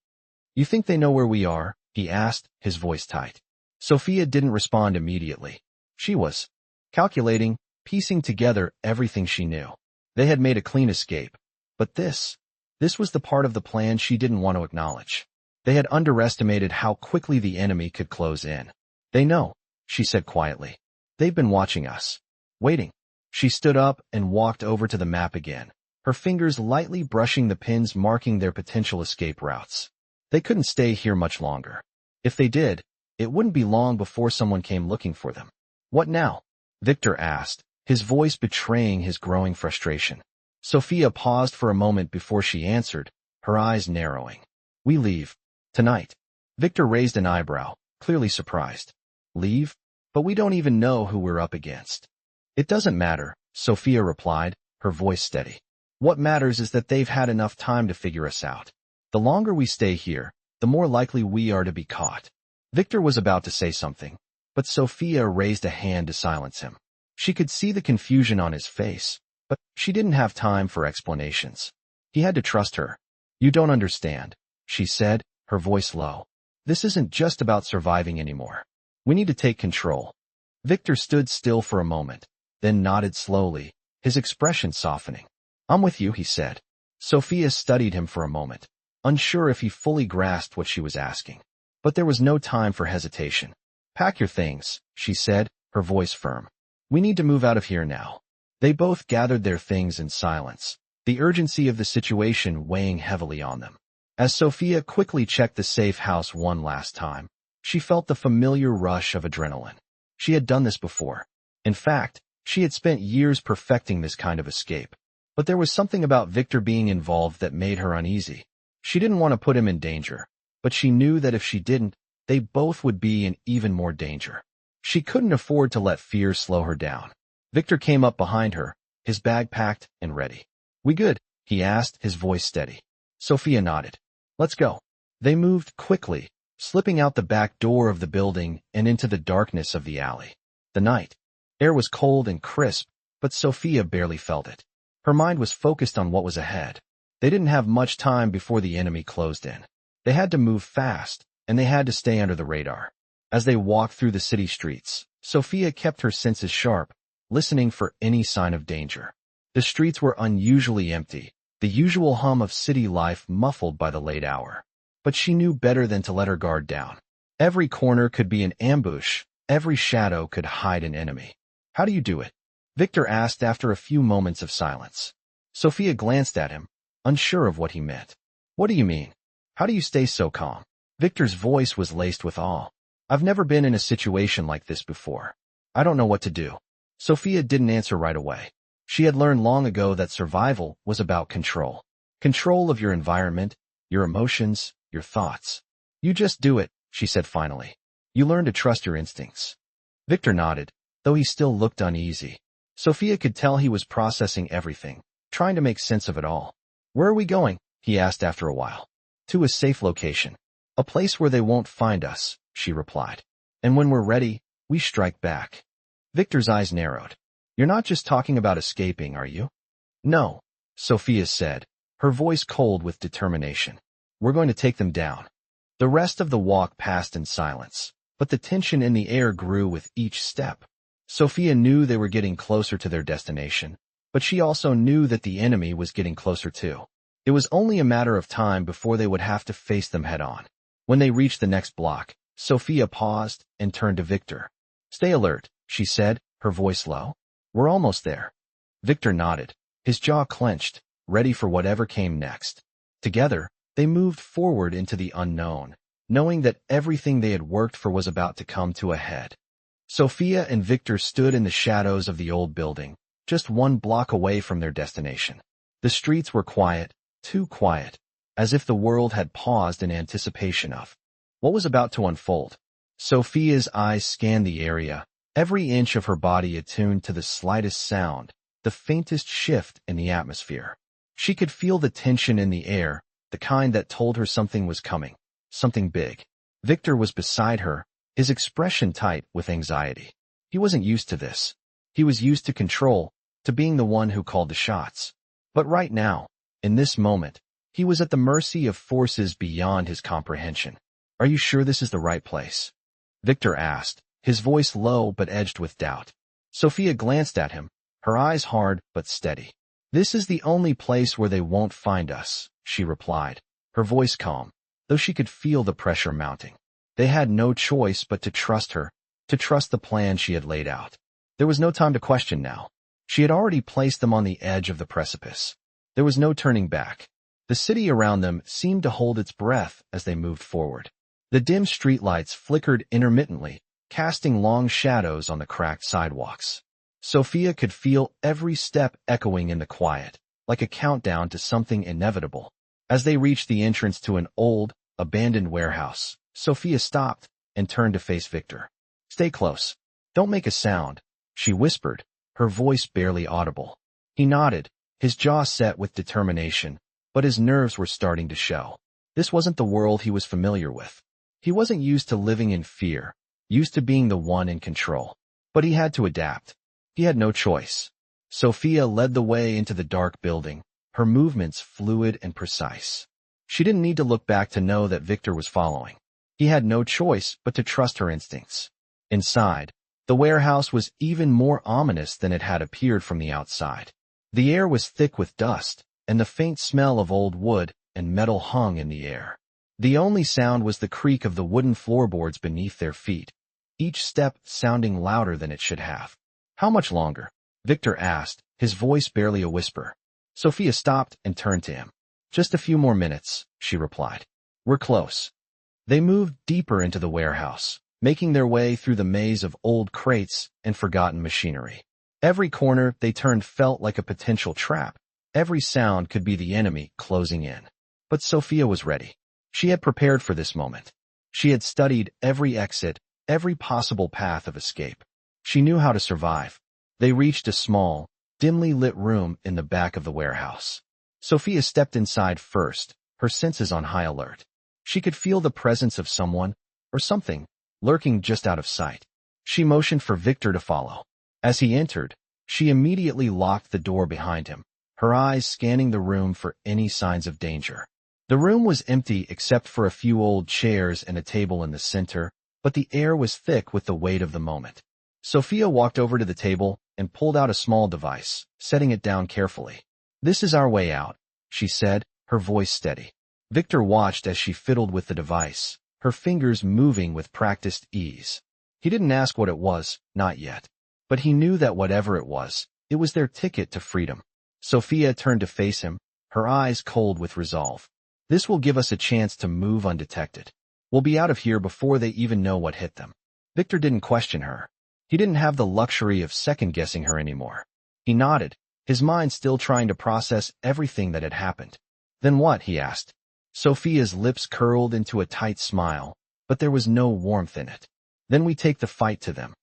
"You think they know where we are?" he asked, his voice tight. Sophia didn't respond immediately. She was calculating, piecing together everything she knew. They had made a clean escape. But this was the part of the plan she didn't want to acknowledge. They had underestimated how quickly the enemy could close in. They know, she said quietly. They've been watching us. Waiting. She stood up and walked over to the map again, her fingers lightly brushing the pins marking their potential escape routes. They couldn't stay here much longer. If they did, it wouldn't be long before someone came looking for them. What now? Victor asked, his voice betraying his growing frustration. Sophia paused for a moment before she answered, her eyes narrowing. We leave. Tonight. Victor raised an eyebrow, clearly surprised. Leave? But we don't even know who we're up against. It doesn't matter, Sophia replied, her voice steady. What matters is that they've had enough time to figure us out. The longer we stay here, the more likely we are to be caught. Victor was about to say something, but Sophia raised a hand to silence him. She could see the confusion on his face, but she didn't have time for explanations. He had to trust her. You don't understand, she said, her voice low. This isn't just about surviving anymore. We need to take control. Victor stood still for a moment, then nodded slowly, his expression softening. I'm with you, he said. Sophia studied him for a moment, unsure if he fully grasped what she was asking. But there was no time for hesitation. Pack your things, she said, her voice firm. We need to move out of here now. They both gathered their things in silence, the urgency of the situation weighing heavily on them. As Sophia quickly checked the safe house one last time, she felt the familiar rush of adrenaline. She had done this before. In fact, she had spent years perfecting this kind of escape. But there was something about Victor being involved that made her uneasy. She didn't want to put him in danger, but she knew that if she didn't, they both would be in even more danger. She couldn't afford to let fear slow her down. Victor came up behind her, his bag packed and ready. We good? He asked, his voice steady. Sophia nodded. Let's go. They moved quickly, slipping out the back door of the building and into the darkness of the alley. The night air was cold and crisp, but Sophia barely felt it. Her mind was focused on what was ahead. They didn't have much time before the enemy closed in. They had to move fast, and they had to stay under the radar. As they walked through the city streets, Sophia kept her senses sharp, listening for any sign of danger. The streets were unusually empty, the usual hum of city life muffled by the late hour. But she knew better than to let her guard down. Every corner could be an ambush, every shadow could hide an enemy. How do you do it? Victor asked after a few moments of silence. Sophia glanced at him, unsure of what he meant. What do you mean? How do you stay so calm? Victor's voice was laced with awe. I've never been in a situation like this before. I don't know what to do. Sophia didn't answer right away. She had learned long ago that survival was about control. Control of your environment, your emotions, your thoughts. You just do it, she said finally. You learn to trust your instincts. Victor nodded, though he still looked uneasy. Sophia could tell he was processing everything, trying to make sense of it all. Where are we going? He asked after a while. To a safe location. A place where they won't find us, she replied. And when we're ready, we strike back. Victor's eyes narrowed. You're not just talking about escaping, are you? No, Sophia said, her voice cold with determination. We're going to take them down. The rest of the walk passed in silence, but the tension in the air grew with each step. Sophia knew they were getting closer to their destination, but she also knew that the enemy was getting closer too. It was only a matter of time before they would have to face them head-on. When they reached the next block, Sophia paused and turned to Victor. Stay alert, she said, her voice low. We're almost there. Victor nodded, his jaw clenched, ready for whatever came next. Together, they moved forward into the unknown, knowing that everything they had worked for was about to come to a head. Sophia and Victor stood in the shadows of the old building, just 1 block away from their destination. The streets were quiet, too quiet, as if the world had paused in anticipation of what was about to unfold. Sophia's eyes scanned the area, every inch of her body attuned to the slightest sound, the faintest shift in the atmosphere. She could feel the tension in the air, the kind that told her something was coming, something big. Victor was beside her, his expression tight with anxiety. He wasn't used to this. He was used to control, to being the one who called the shots. But right now, in this moment, he was at the mercy of forces beyond his comprehension. Are you sure this is the right place? Victor asked, his voice low but edged with doubt. Sophia glanced at him, her eyes hard but steady. "This is the only place where they won't find us," she replied, her voice calm, though she could feel the pressure mounting. They had no choice but to trust her, to trust the plan she had laid out. There was no time to question now. She had already placed them on the edge of the precipice. There was no turning back. The city around them seemed to hold its breath as they moved forward. The dim streetlights flickered intermittently, casting long shadows on the cracked sidewalks. Sophia could feel every step echoing in the quiet, like a countdown to something inevitable. As they reached the entrance to an old, abandoned warehouse, Sophia stopped and turned to face Victor. "Stay close. Don't make a sound," she whispered, her voice barely audible. He nodded, his jaw set with determination, but his nerves were starting to show. This wasn't the world he was familiar with. He wasn't used to living in fear, used to being the one in control. But he had to adapt. He had no choice. Sophia led the way into the dark building, her movements fluid and precise. She didn't need to look back to know that Victor was following. He had no choice but to trust her instincts. Inside, the warehouse was even more ominous than it had appeared from the outside. The air was thick with dust, and the faint smell of old wood and metal hung in the air. The only sound was the creak of the wooden floorboards beneath their feet, each step sounding louder than it should have. "How much longer?" Victor asked, his voice barely a whisper. Sophia stopped and turned to him. "Just a few more minutes," she replied. "We're close." They moved deeper into the warehouse, making their way through the maze of old crates and forgotten machinery. Every corner they turned felt like a potential trap. Every sound could be the enemy closing in. But Sophia was ready. She had prepared for this moment. She had studied every exit, every possible path of escape. She knew how to survive. They reached a small, dimly lit room in the back of the warehouse. Sophia stepped inside first, her senses on high alert. She could feel the presence of someone, or something, lurking just out of sight. She motioned for Victor to follow. As he entered, she immediately locked the door behind him, her eyes scanning the room for any signs of danger. The room was empty except for a few old chairs and a table in the center, but the air was thick with the weight of the moment. Sophia walked over to the table and pulled out a small device, setting it down carefully. "This is our way out," she said, her voice steady. Victor watched as she fiddled with the device, her fingers moving with practiced ease. He didn't ask what it was, not yet. But he knew that whatever it was their ticket to freedom. Sophia turned to face him, her eyes cold with resolve. "This will give us a chance to move undetected. We'll be out of here before they even know what hit them." Victor didn't question her. He didn't have the luxury of second-guessing her anymore. He nodded, his mind still trying to process everything that had happened. "Then what?" he asked. Sophia's lips curled into a tight smile, but there was no warmth in it. "Then we take the fight to them."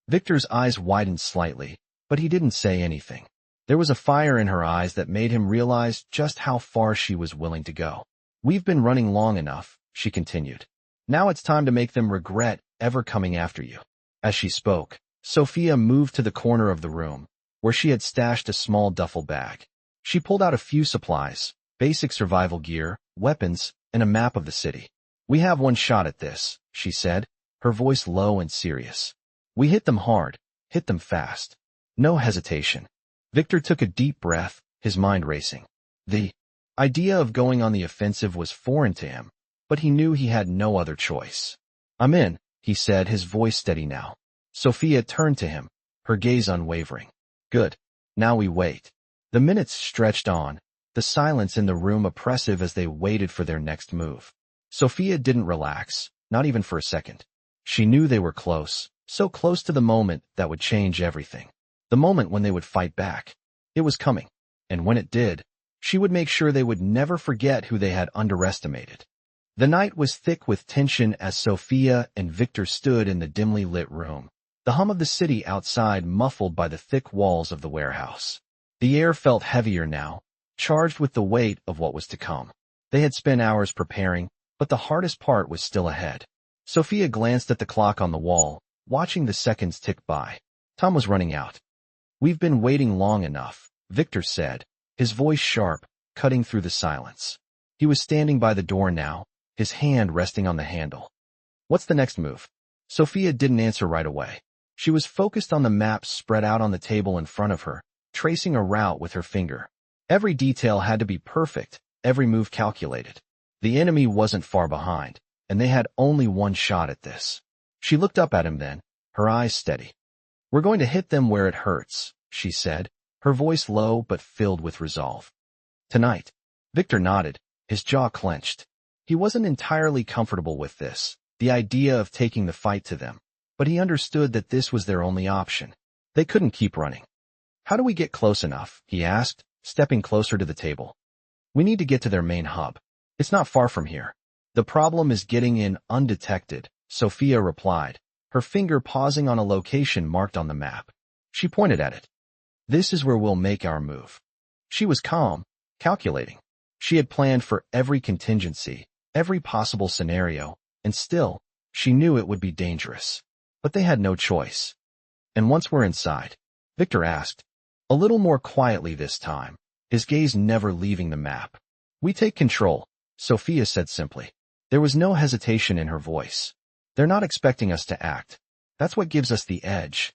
Victor's eyes widened slightly, but he didn't say anything. There was a fire in her eyes that made him realize just how far she was willing to go. "We've been running long enough," she continued. "Now it's time to make them regret ever coming after you." As she spoke, Sophia moved to the corner of the room, where she had stashed a small duffel bag. She pulled out a few supplies, basic survival gear, weapons, and a map of the city. "We have one shot at this," she said, her voice low and serious. "We hit them hard, hit them fast. No hesitation." Victor took a deep breath, his mind racing. The idea of going on the offensive was foreign to him, but he knew he had no other choice. "I'm in," he said, his voice steady now. Sophia turned to him, her gaze unwavering. "Good. Now we wait." The minutes stretched on, the silence in the room oppressive as they waited for their next move. Sophia didn't relax, not even for a second. She knew they were close, so close to the moment that would change everything. The moment when they would fight back. It was coming, and when it did, she would make sure they would never forget who they had underestimated. The night was thick with tension as Sophia and Victor stood in the dimly lit room, the hum of the city outside muffled by the thick walls of the warehouse. The air felt heavier now, charged with the weight of what was to come. They had spent hours preparing, but the hardest part was still ahead. Sophia glanced at the clock on the wall, watching the seconds tick by. Time was running out. "We've been waiting long enough," Victor said, his voice sharp, cutting through the silence. He was standing by the door now, his hand resting on the handle. "What's the next move?" Sophia didn't answer right away. She was focused on the maps spread out on the table in front of her, tracing a route with her finger. Every detail had to be perfect, every move calculated. The enemy wasn't far behind, and they had only one shot at this. She looked up at him then, her eyes steady. "We're going to hit them where it hurts," she said, her voice low but filled with resolve. "Tonight." Victor nodded, his jaw clenched. He wasn't entirely comfortable with this, the idea of taking the fight to them, but he understood that this was their only option. They couldn't keep running. "How do we get close enough?" he asked, stepping closer to the table. "We need to get to their main hub. It's not far from here. The problem is getting in undetected," Sophia replied, her finger pausing on a location marked on the map. She pointed at it. "This is where we'll make our move." She was calm, calculating. She had planned for every contingency, every possible scenario, and still, she knew it would be dangerous. But they had no choice. "And once we're inside?" Victor asked, a little more quietly this time, his gaze never leaving the map. "We take control," Sophia said simply. There was no hesitation in her voice. "They're not expecting us to act. That's what gives us the edge."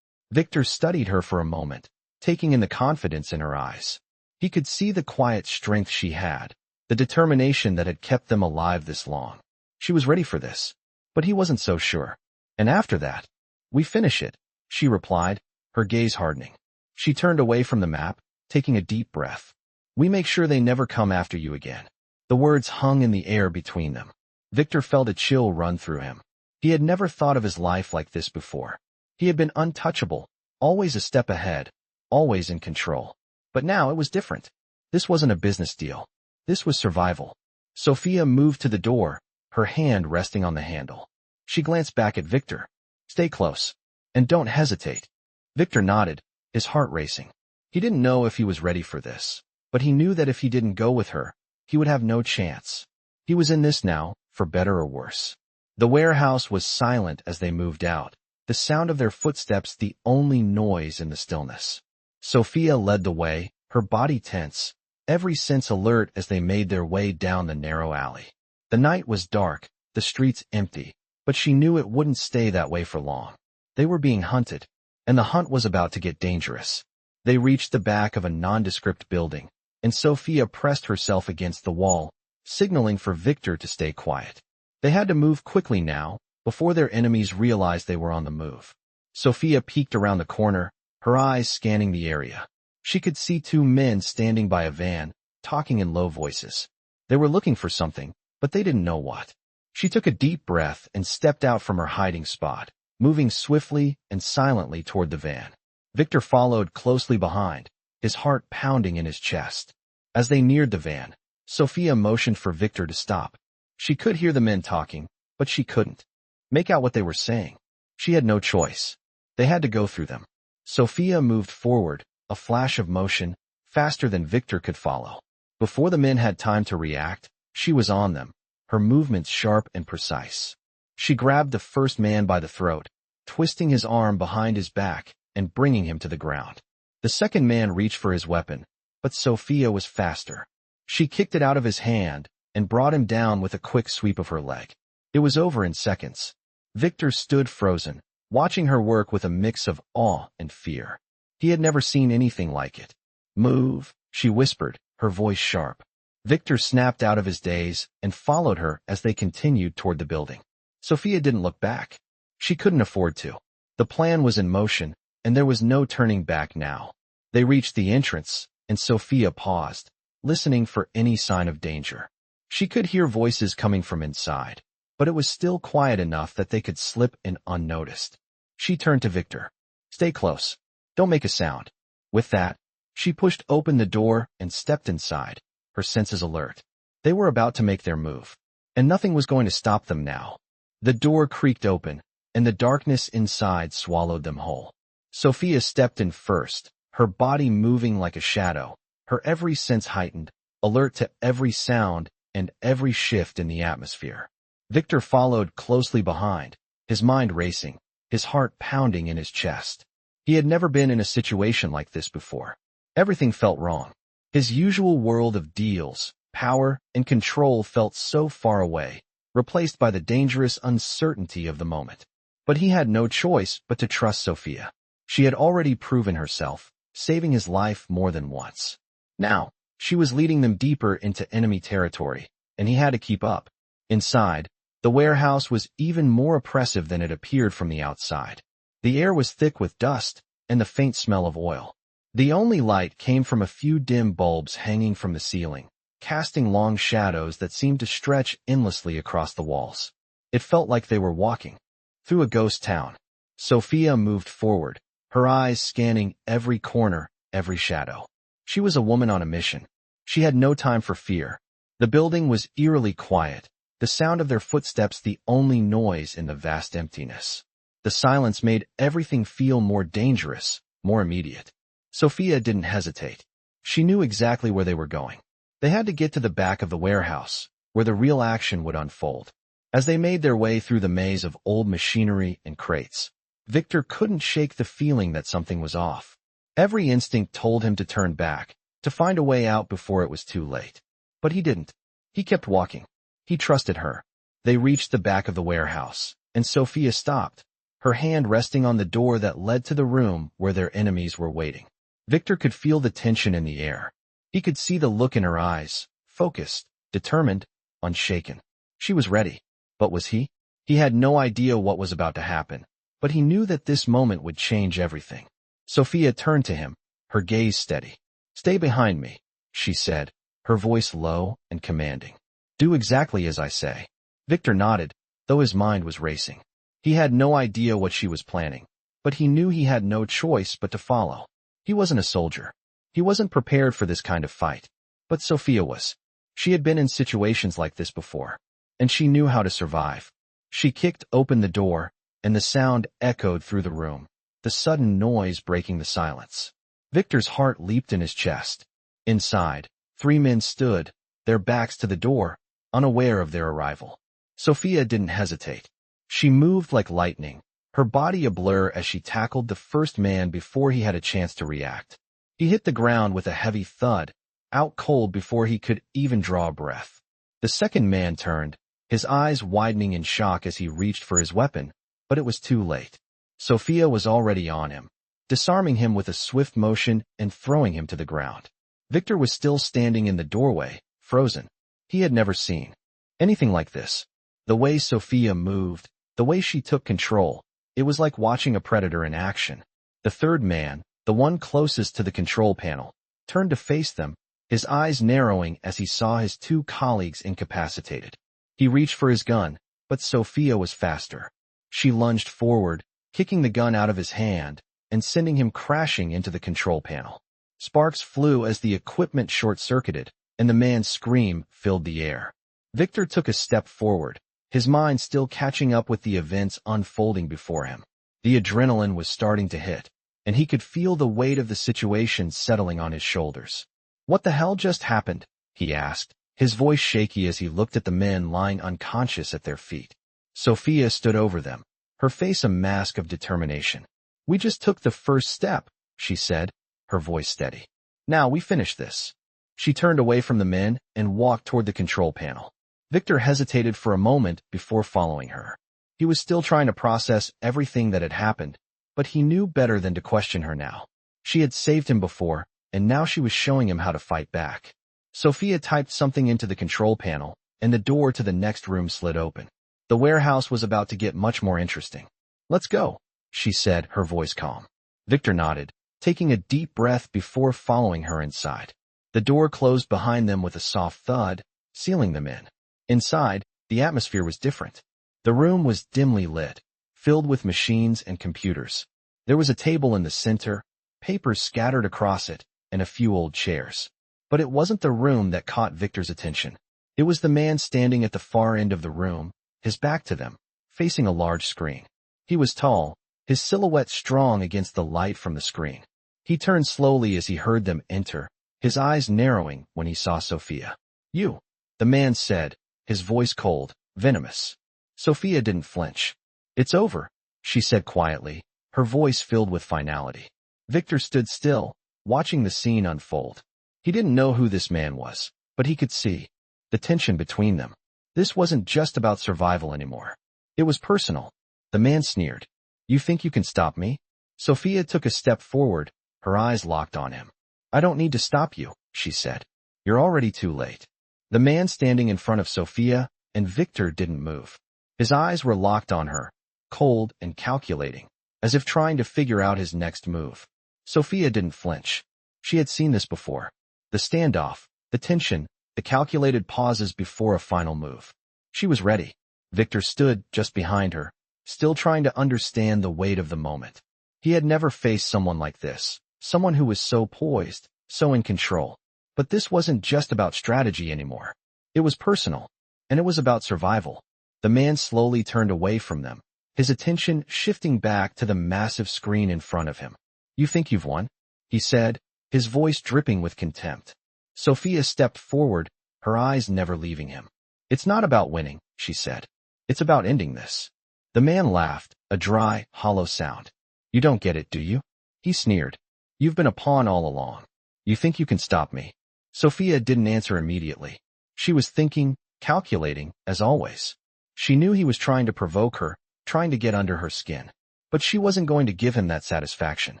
Victor studied her for a moment, taking in the confidence in her eyes. He could see the quiet strength she had, the determination that had kept them alive this long. She was ready for this, but he wasn't so sure. "And after that, we finish it," she replied, her gaze hardening. She turned away from the map, taking a deep breath. "We make sure they never come after you again." The words hung in the air between them. Victor felt a chill run through him. He had never thought of his life like this before. He had been untouchable, always a step ahead, always in control. But now it was different. This wasn't a business deal. This was survival. Sophia moved to the door, her hand resting on the handle. She glanced back at Victor. "Stay close. And don't hesitate." Victor nodded, his heart racing. He didn't know if he was ready for this, but he knew that if he didn't go with her, he would have no chance. He was in this now, for better or worse. The warehouse was silent as they moved out, the sound of their footsteps the only noise in the stillness. Sophia led the way, her body tense, every sense alert as they made their way down the narrow alley. The night was dark, the streets empty, but she knew it wouldn't stay that way for long. They were being hunted, and the hunt was about to get dangerous. They reached the back of a nondescript building, and Sophia pressed herself against the wall, signaling for Victor to stay quiet. They had to move quickly now, before their enemies realized they were on the move. Sophia peeked around the corner, her eyes scanning the area. She could see two men standing by a van, talking in low voices. They were looking for something, but they didn't know what. She took a deep breath and stepped out from her hiding spot, moving swiftly and silently toward the van. Victor followed closely behind, his heart pounding in his chest. As they neared the van, Sophia motioned for Victor to stop. She could hear the men talking, but she couldn't make out what they were saying. She had no choice. They had to go through them. Sophia moved forward, a flash of motion, faster than Victor could follow. Before the men had time to react, she was on them, her movements sharp and precise. She grabbed the first man by the throat, twisting his arm behind his back and bringing him to the ground. The second man reached for his weapon, but Sophia was faster. She kicked it out of his hand and brought him down with a quick sweep of her leg. It was over in seconds. Victor stood frozen, watching her work with a mix of awe and fear. He had never seen anything like it. "Move," she whispered, her voice sharp. Victor snapped out of his daze and followed her as they continued toward the building. Sophia didn't look back. She couldn't afford to. The plan was in motion, and there was no turning back now. They reached the entrance, and Sophia paused, listening for any sign of danger. She could hear voices coming from inside, but it was still quiet enough that they could slip in unnoticed. She turned to Victor. "Stay close. Don't make a sound." With that, she pushed open the door and stepped inside, her senses alert. They were about to make their move, and nothing was going to stop them now. The door creaked open, and the darkness inside swallowed them whole. Sophia stepped in first, her body moving like a shadow, her every sense heightened, alert to every sound and every shift in the atmosphere. Victor followed closely behind, his mind racing, his heart pounding in his chest. He had never been in a situation like this before. Everything felt wrong. His usual world of deals, power, and control felt so far away, replaced by the dangerous uncertainty of the moment. But he had no choice but to trust Sophia. She had already proven herself, saving his life more than once. Now, she was leading them deeper into enemy territory, and he had to keep up. Inside, the warehouse was even more oppressive than it appeared from the outside. The air was thick with dust and the faint smell of oil. The only light came from a few dim bulbs hanging from the ceiling, casting long shadows that seemed to stretch endlessly across the walls. It felt like they were walking through a ghost town. Sophia moved forward, her eyes scanning every corner, every shadow. She was a woman on a mission. She had no time for fear. The building was eerily quiet, the sound of their footsteps the only noise in the vast emptiness. The silence made everything feel more dangerous, more immediate. Sophia didn't hesitate. She knew exactly where they were going. They had to get to the back of the warehouse, where the real action would unfold. As they made their way through the maze of old machinery and crates, Victor couldn't shake the feeling that something was off. Every instinct told him to turn back, to find a way out before it was too late. But he didn't. He kept walking. He trusted her. They reached the back of the warehouse, and Sophia stopped, her hand resting on the door that led to the room where their enemies were waiting. Victor could feel the tension in the air. He could see the look in her eyes, focused, determined, unshaken. She was ready. But was he? He had no idea what was about to happen, but he knew that this moment would change everything. Sophia turned to him, her gaze steady. "Stay behind me," she said, her voice low and commanding. "Do exactly as I say." Victor nodded, though his mind was racing. He had no idea what she was planning, but he knew he had no choice but to follow. He wasn't a soldier. He wasn't prepared for this kind of fight. But Sophia was. She had been in situations like this before, and she knew how to survive. She kicked open the door, and the sound echoed through the room, the sudden noise breaking the silence. Victor's heart leaped in his chest. Inside, 3 men stood, their backs to the door, unaware of their arrival. Sophia didn't hesitate. She moved like lightning, her body a blur as she tackled the first man before he had a chance to react. He hit the ground with a heavy thud, out cold before he could even draw a breath. The second man turned, his eyes widening in shock as he reached for his weapon, but it was too late. Sophia was already on him, disarming him with a swift motion and throwing him to the ground. Victor was still standing in the doorway, frozen. He had never seen anything like this. The way Sophia moved, the way she took control, it was like watching a predator in action. The third man, the one closest to the control panel, turned to face them, his eyes narrowing as he saw his 2 colleagues incapacitated. He reached for his gun, but Sophia was faster. She lunged forward, kicking the gun out of his hand and sending him crashing into the control panel. Sparks flew as the equipment short-circuited, and the man's scream filled the air. Victor took a step forward, his mind still catching up with the events unfolding before him. The adrenaline was starting to hit, and he could feel the weight of the situation settling on his shoulders. "What the hell just happened?" he asked, his voice shaky as he looked at the men lying unconscious at their feet. Sophia stood over them, her face a mask of determination. "We just took the first step," she said, her voice steady. "Now we finish this." She turned away from the men and walked toward the control panel. Victor hesitated for a moment before following her. He was still trying to process everything that had happened, but he knew better than to question her now. She had saved him before, and now she was showing him how to fight back. Sophia typed something into the control panel, and the door to the next room slid open. The warehouse was about to get much more interesting. "Let's go," she said, her voice calm. Victor nodded, taking a deep breath before following her inside. The door closed behind them with a soft thud, sealing them in. Inside, the atmosphere was different. The room was dimly lit, filled with machines and computers. There was a table in the center, papers scattered across it, and a few old chairs. But it wasn't the room that caught Victor's attention. It was the man standing at the far end of the room, his back to them, facing a large screen. He was tall, his silhouette strong against the light from the screen. He turned slowly as he heard them enter, his eyes narrowing when he saw Sophia. "You," the man said, his voice cold, venomous. Sophia didn't flinch. "It's over," she said quietly, her voice filled with finality. Victor stood still, watching the scene unfold. He didn't know who this man was, but he could see the tension between them. This wasn't just about survival anymore. It was personal. The man sneered. You think you can stop me? Sophia took a step forward, her eyes locked on him. I don't need to stop you, she said. You're already too late. The man standing in front of Sophia and Victor didn't move. His eyes were locked on her, cold and calculating, as if trying to figure out his next move. Sophia didn't flinch. She had seen this before. The standoff, the tension, the calculated pauses before a final move. She was ready. Victor stood just behind her, still trying to understand the weight of the moment. He had never faced someone like this, someone who was so poised, so in control. But this wasn't just about strategy anymore. It was personal, and it was about survival. The man slowly turned away from them, his attention shifting back to the massive screen in front of him. You think you've won? He said, his voice dripping with contempt. Sophia stepped forward, her eyes never leaving him. It's not about winning, she said. It's about ending this. The man laughed, a dry, hollow sound. You don't get it, do you? He sneered. You've been a pawn all along. You think you can stop me? Sophia didn't answer immediately. She was thinking, calculating, as always. She knew he was trying to provoke her, trying to get under her skin. But she wasn't going to give him that satisfaction.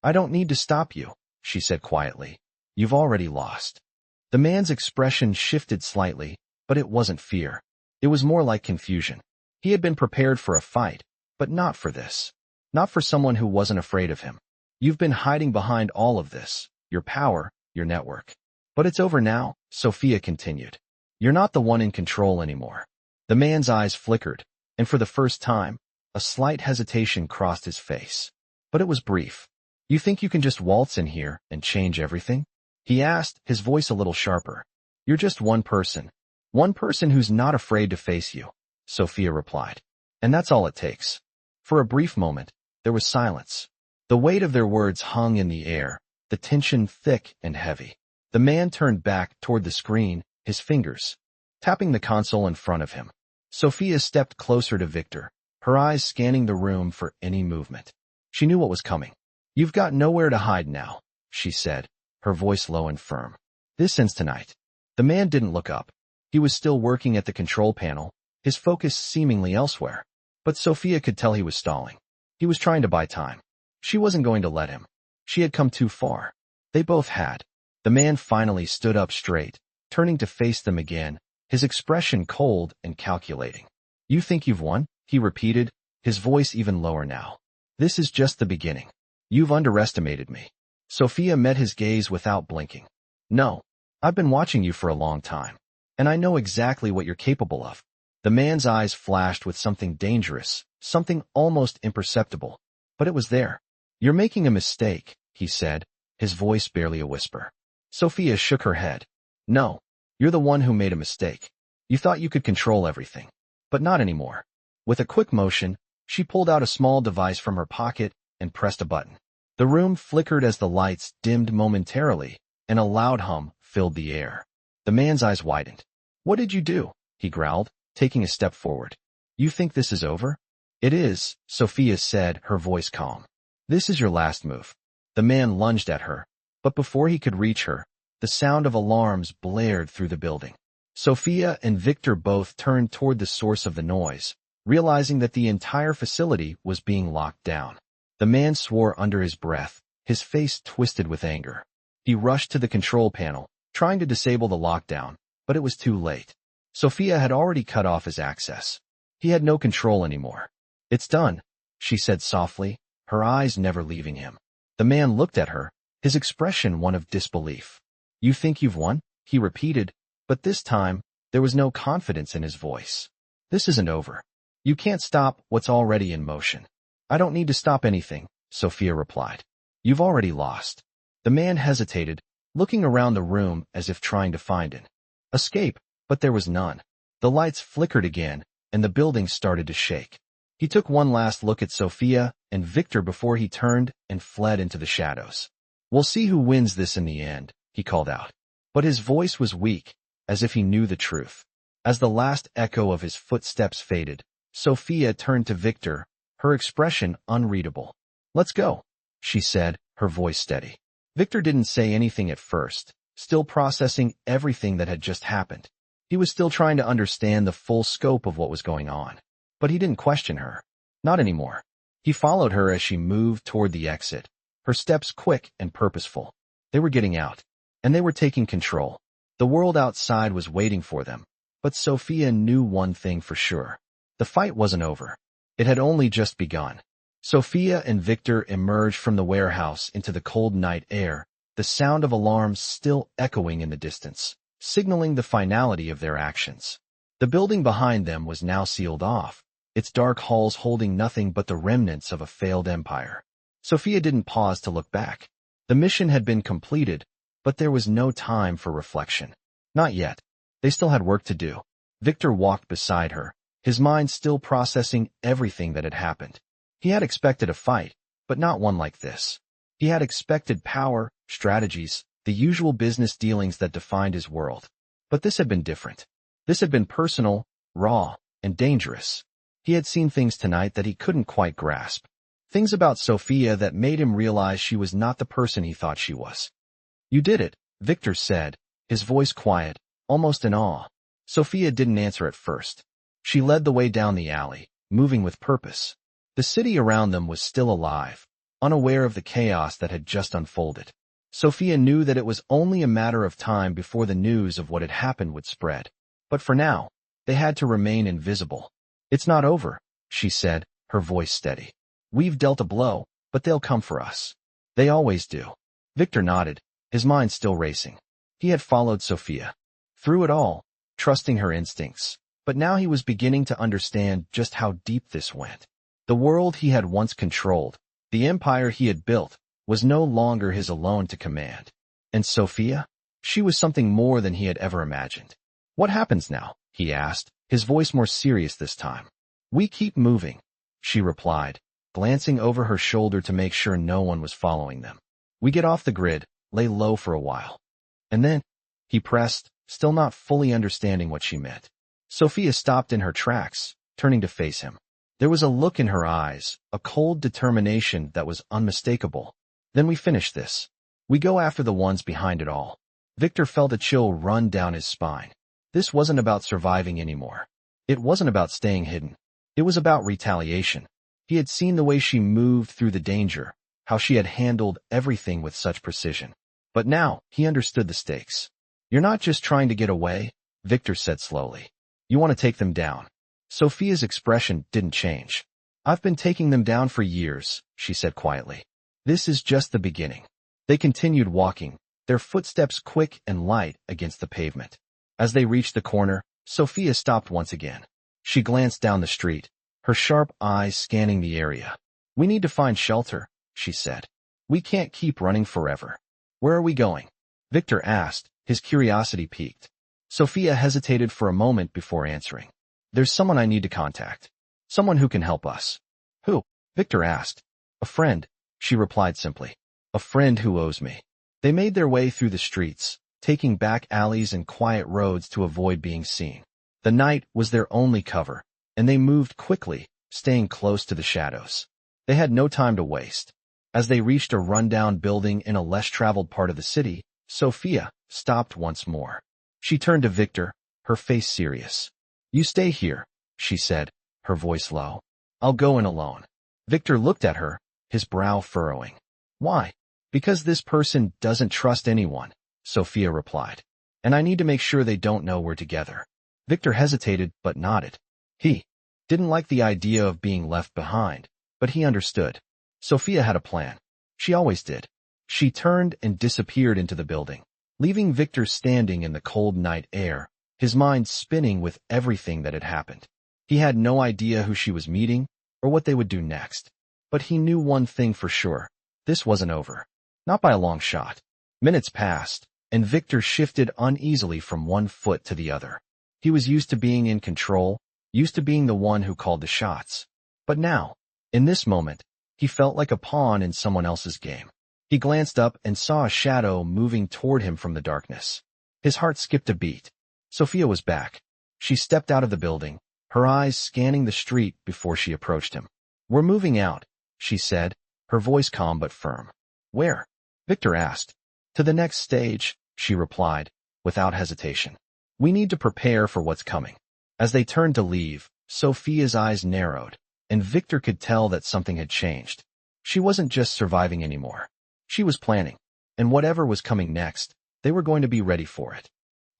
I don't need to stop you, she said quietly. You've already lost. The man's expression shifted slightly, but it wasn't fear. It was more like confusion. He had been prepared for a fight, but not for this. Not for someone who wasn't afraid of him. You've been hiding behind all of this, your power, your network. But it's over now, Sophia continued. You're not the one in control anymore. The man's eyes flickered, and for the first time, a slight hesitation crossed his face. But it was brief. You think you can just waltz in here and change everything? He asked, his voice a little sharper. You're just one person who's not afraid to face you, Sophia replied. And that's all it takes. For a brief moment, there was silence. The weight of their words hung in the air, the tension thick and heavy. The man turned back toward the screen, his fingers tapping the console in front of him. Sophia stepped closer to Victor, her eyes scanning the room for any movement. She knew what was coming. You've got nowhere to hide now, she said, her voice low and firm. This ends tonight. The man didn't look up. He was still working at the control panel, his focus seemingly elsewhere. But Sophia could tell he was stalling. He was trying to buy time. She wasn't going to let him. She had come too far. They both had. The man finally stood up straight, turning to face them again, his expression cold and calculating. You think you've won? He repeated, his voice even lower now. This is just the beginning. You've underestimated me. Sophia met his gaze without blinking. No, I've been watching you for a long time, and I know exactly what you're capable of. The man's eyes flashed with something dangerous, something almost imperceptible, but it was there. You're making a mistake, he said, his voice barely a whisper. Sophia shook her head. No, you're the one who made a mistake. You thought you could control everything, but not anymore. With a quick motion, she pulled out a small device from her pocket and pressed a button. The room flickered as the lights dimmed momentarily, and a loud hum filled the air. The man's eyes widened. What did you do? He growled, taking a step forward. You think this is over? It is, Sophia said, her voice calm. This is your last move. The man lunged at her, but before he could reach her, the sound of alarms blared through the building. Sophia and Victor both turned toward the source of the noise, realizing that the entire facility was being locked down. The man swore under his breath, his face twisted with anger. He rushed to the control panel, trying to disable the lockdown, but it was too late. Sophia had already cut off his access. He had no control anymore. It's done, she said softly, her eyes never leaving him. The man looked at her, his expression one of disbelief. You think you've won? He repeated, but this time, there was no confidence in his voice. This isn't over. You can't stop what's already in motion. I don't need to stop anything, Sophia replied. You've already lost. The man hesitated, looking around the room as if trying to find an escape, but there was none. The lights flickered again, and the building started to shake. He took one last look at Sophia and Victor before he turned and fled into the shadows. We'll see who wins this in the end, he called out. But his voice was weak, as if he knew the truth. As the last echo of his footsteps faded, Sophia turned to Victor, her expression unreadable. Let's go, she said, her voice steady. Victor didn't say anything at first, still processing everything that had just happened. He was still trying to understand the full scope of what was going on. But he didn't question her. Not anymore. He followed her as she moved toward the exit, her steps quick and purposeful. They were getting out, and they were taking control. The world outside was waiting for them, but Sophia knew one thing for sure. The fight wasn't over. It had only just begun. Sophia and Victor emerged from the warehouse into the cold night air, the sound of alarms still echoing in the distance, signaling the finality of their actions. The building behind them was now sealed off, its dark halls holding nothing but the remnants of a failed empire. Sophia didn't pause to look back. The mission had been completed, but there was no time for reflection. Not yet. They still had work to do. Victor walked beside her, his mind still processing everything that had happened. He had expected a fight, but not one like this. He had expected power, strategies, the usual business dealings that defined his world. But this had been different. This had been personal, raw, and dangerous. He had seen things tonight that he couldn't quite grasp. Things about Sophia that made him realize she was not the person he thought she was. "You did it," Victor said, his voice quiet, almost in awe. Sophia didn't answer at first. She led the way down the alley, moving with purpose. The city around them was still alive, unaware of the chaos that had just unfolded. Sophia knew that it was only a matter of time before the news of what had happened would spread. But for now, they had to remain invisible. "It's not over," she said, her voice steady. "We've dealt a blow, but they'll come for us. They always do." Victor nodded, his mind still racing. He had followed Sophia through it all, trusting her instincts, but now he was beginning to understand just how deep this went. The world he had once controlled, the empire he had built, was no longer his alone to command. And Sophia? She was something more than he had ever imagined. "What happens now?" he asked, his voice more serious this time. "We keep moving," she replied, glancing over her shoulder to make sure no one was following them. "We get off the grid, lay low for a while. And then," he pressed, still not fully understanding what she meant. Sophia stopped in her tracks, turning to face him. There was a look in her eyes, a cold determination that was unmistakable. "Then we finish this. We go after the ones behind it all." Victor felt a chill run down his spine. This wasn't about surviving anymore. It wasn't about staying hidden. It was about retaliation. He had seen the way she moved through the danger, how she had handled everything with such precision. But now, he understood the stakes. "You're not just trying to get away," Victor said slowly. "You want to take them down." Sophia's expression didn't change. "I've been taking them down for years," she said quietly. "This is just the beginning." They continued walking, their footsteps quick and light against the pavement. As they reached the corner, Sophia stopped once again. She glanced down the street, her sharp eyes scanning the area. "We need to find shelter," she said. "We can't keep running forever." "Where are we going?" Victor asked, his curiosity piqued. Sophia hesitated for a moment before answering. "There's someone I need to contact. Someone who can help us." "Who?" Victor asked. "A friend," she replied simply. "A friend who owes me." They made their way through the streets, taking back alleys and quiet roads to avoid being seen. The night was their only cover, and they moved quickly, staying close to the shadows. They had no time to waste. As they reached a rundown building in a less traveled part of the city, Sophia stopped once more. She turned to Victor, her face serious. "You stay here," she said, her voice low. "I'll go in alone." Victor looked at her, his brow furrowing. "Why?" "Because this person doesn't trust anyone," Sophia replied. "And I need to make sure they don't know we're together." Victor hesitated but nodded. He didn't like the idea of being left behind, but he understood. Sophia had a plan. She always did. She turned and disappeared into the building, leaving Victor standing in the cold night air, his mind spinning with everything that had happened. He had no idea who she was meeting or what they would do next. But he knew one thing for sure. This wasn't over. Not by a long shot. Minutes passed, and Victor shifted uneasily from one foot to the other. He was used to being in control, used to being the one who called the shots. But now, in this moment, he felt like a pawn in someone else's game. He glanced up and saw a shadow moving toward him from the darkness. His heart skipped a beat. Sophia was back. She stepped out of the building, her eyes scanning the street before she approached him. "We're moving out," she said, her voice calm but firm. "Where?" Victor asked. "To the next stage," she replied, without hesitation. "We need to prepare for what's coming." As they turned to leave, Sophia's eyes narrowed. and Victor could tell that something had changed. She wasn't just surviving anymore. She was planning, and whatever was coming next, they were going to be ready for it.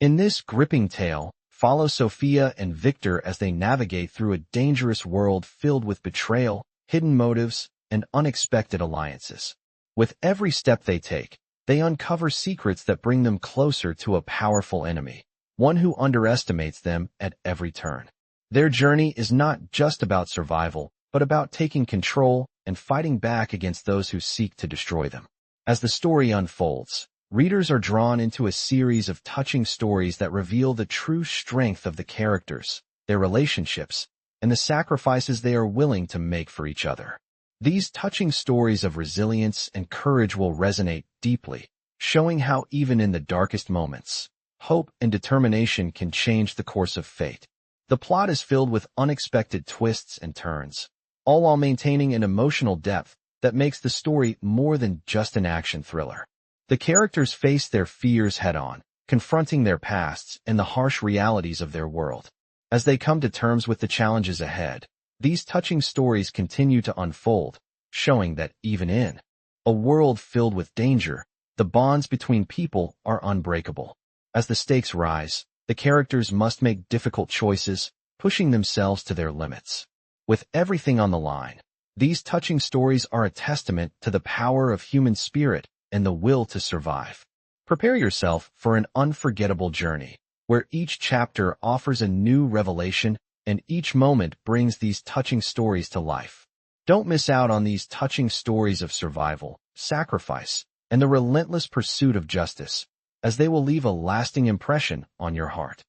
In this gripping tale, follow Sophia and Victor as they navigate through a dangerous world filled with betrayal, hidden motives, and unexpected alliances. With every step they take, they uncover secrets that bring them closer to a powerful enemy, one who underestimates them at every turn. Their journey is not just about survival, but about taking control and fighting back against those who seek to destroy them. As the story unfolds, readers are drawn into a series of touching stories that reveal the true strength of the characters, their relationships, and the sacrifices they are willing to make for each other. These touching stories of resilience and courage will resonate deeply, showing how even in the darkest moments, hope and determination can change the course of fate. The plot is filled with unexpected twists and turns, all while maintaining an emotional depth that makes the story more than just an action thriller. The characters face their fears head-on, confronting their pasts and the harsh realities of their world. As they come to terms with the challenges ahead, these touching stories continue to unfold, showing that even in a world filled with danger, the bonds between people are unbreakable. As the stakes rise, the characters must make difficult choices, pushing themselves to their limits. With everything on the line, these touching stories are a testament to the power of human spirit and the will to survive. Prepare yourself for an unforgettable journey, where each chapter offers a new revelation and each moment brings these touching stories to life. Don't miss out on these touching stories of survival, sacrifice, and the relentless pursuit of justice, as they will leave a lasting impression on your heart.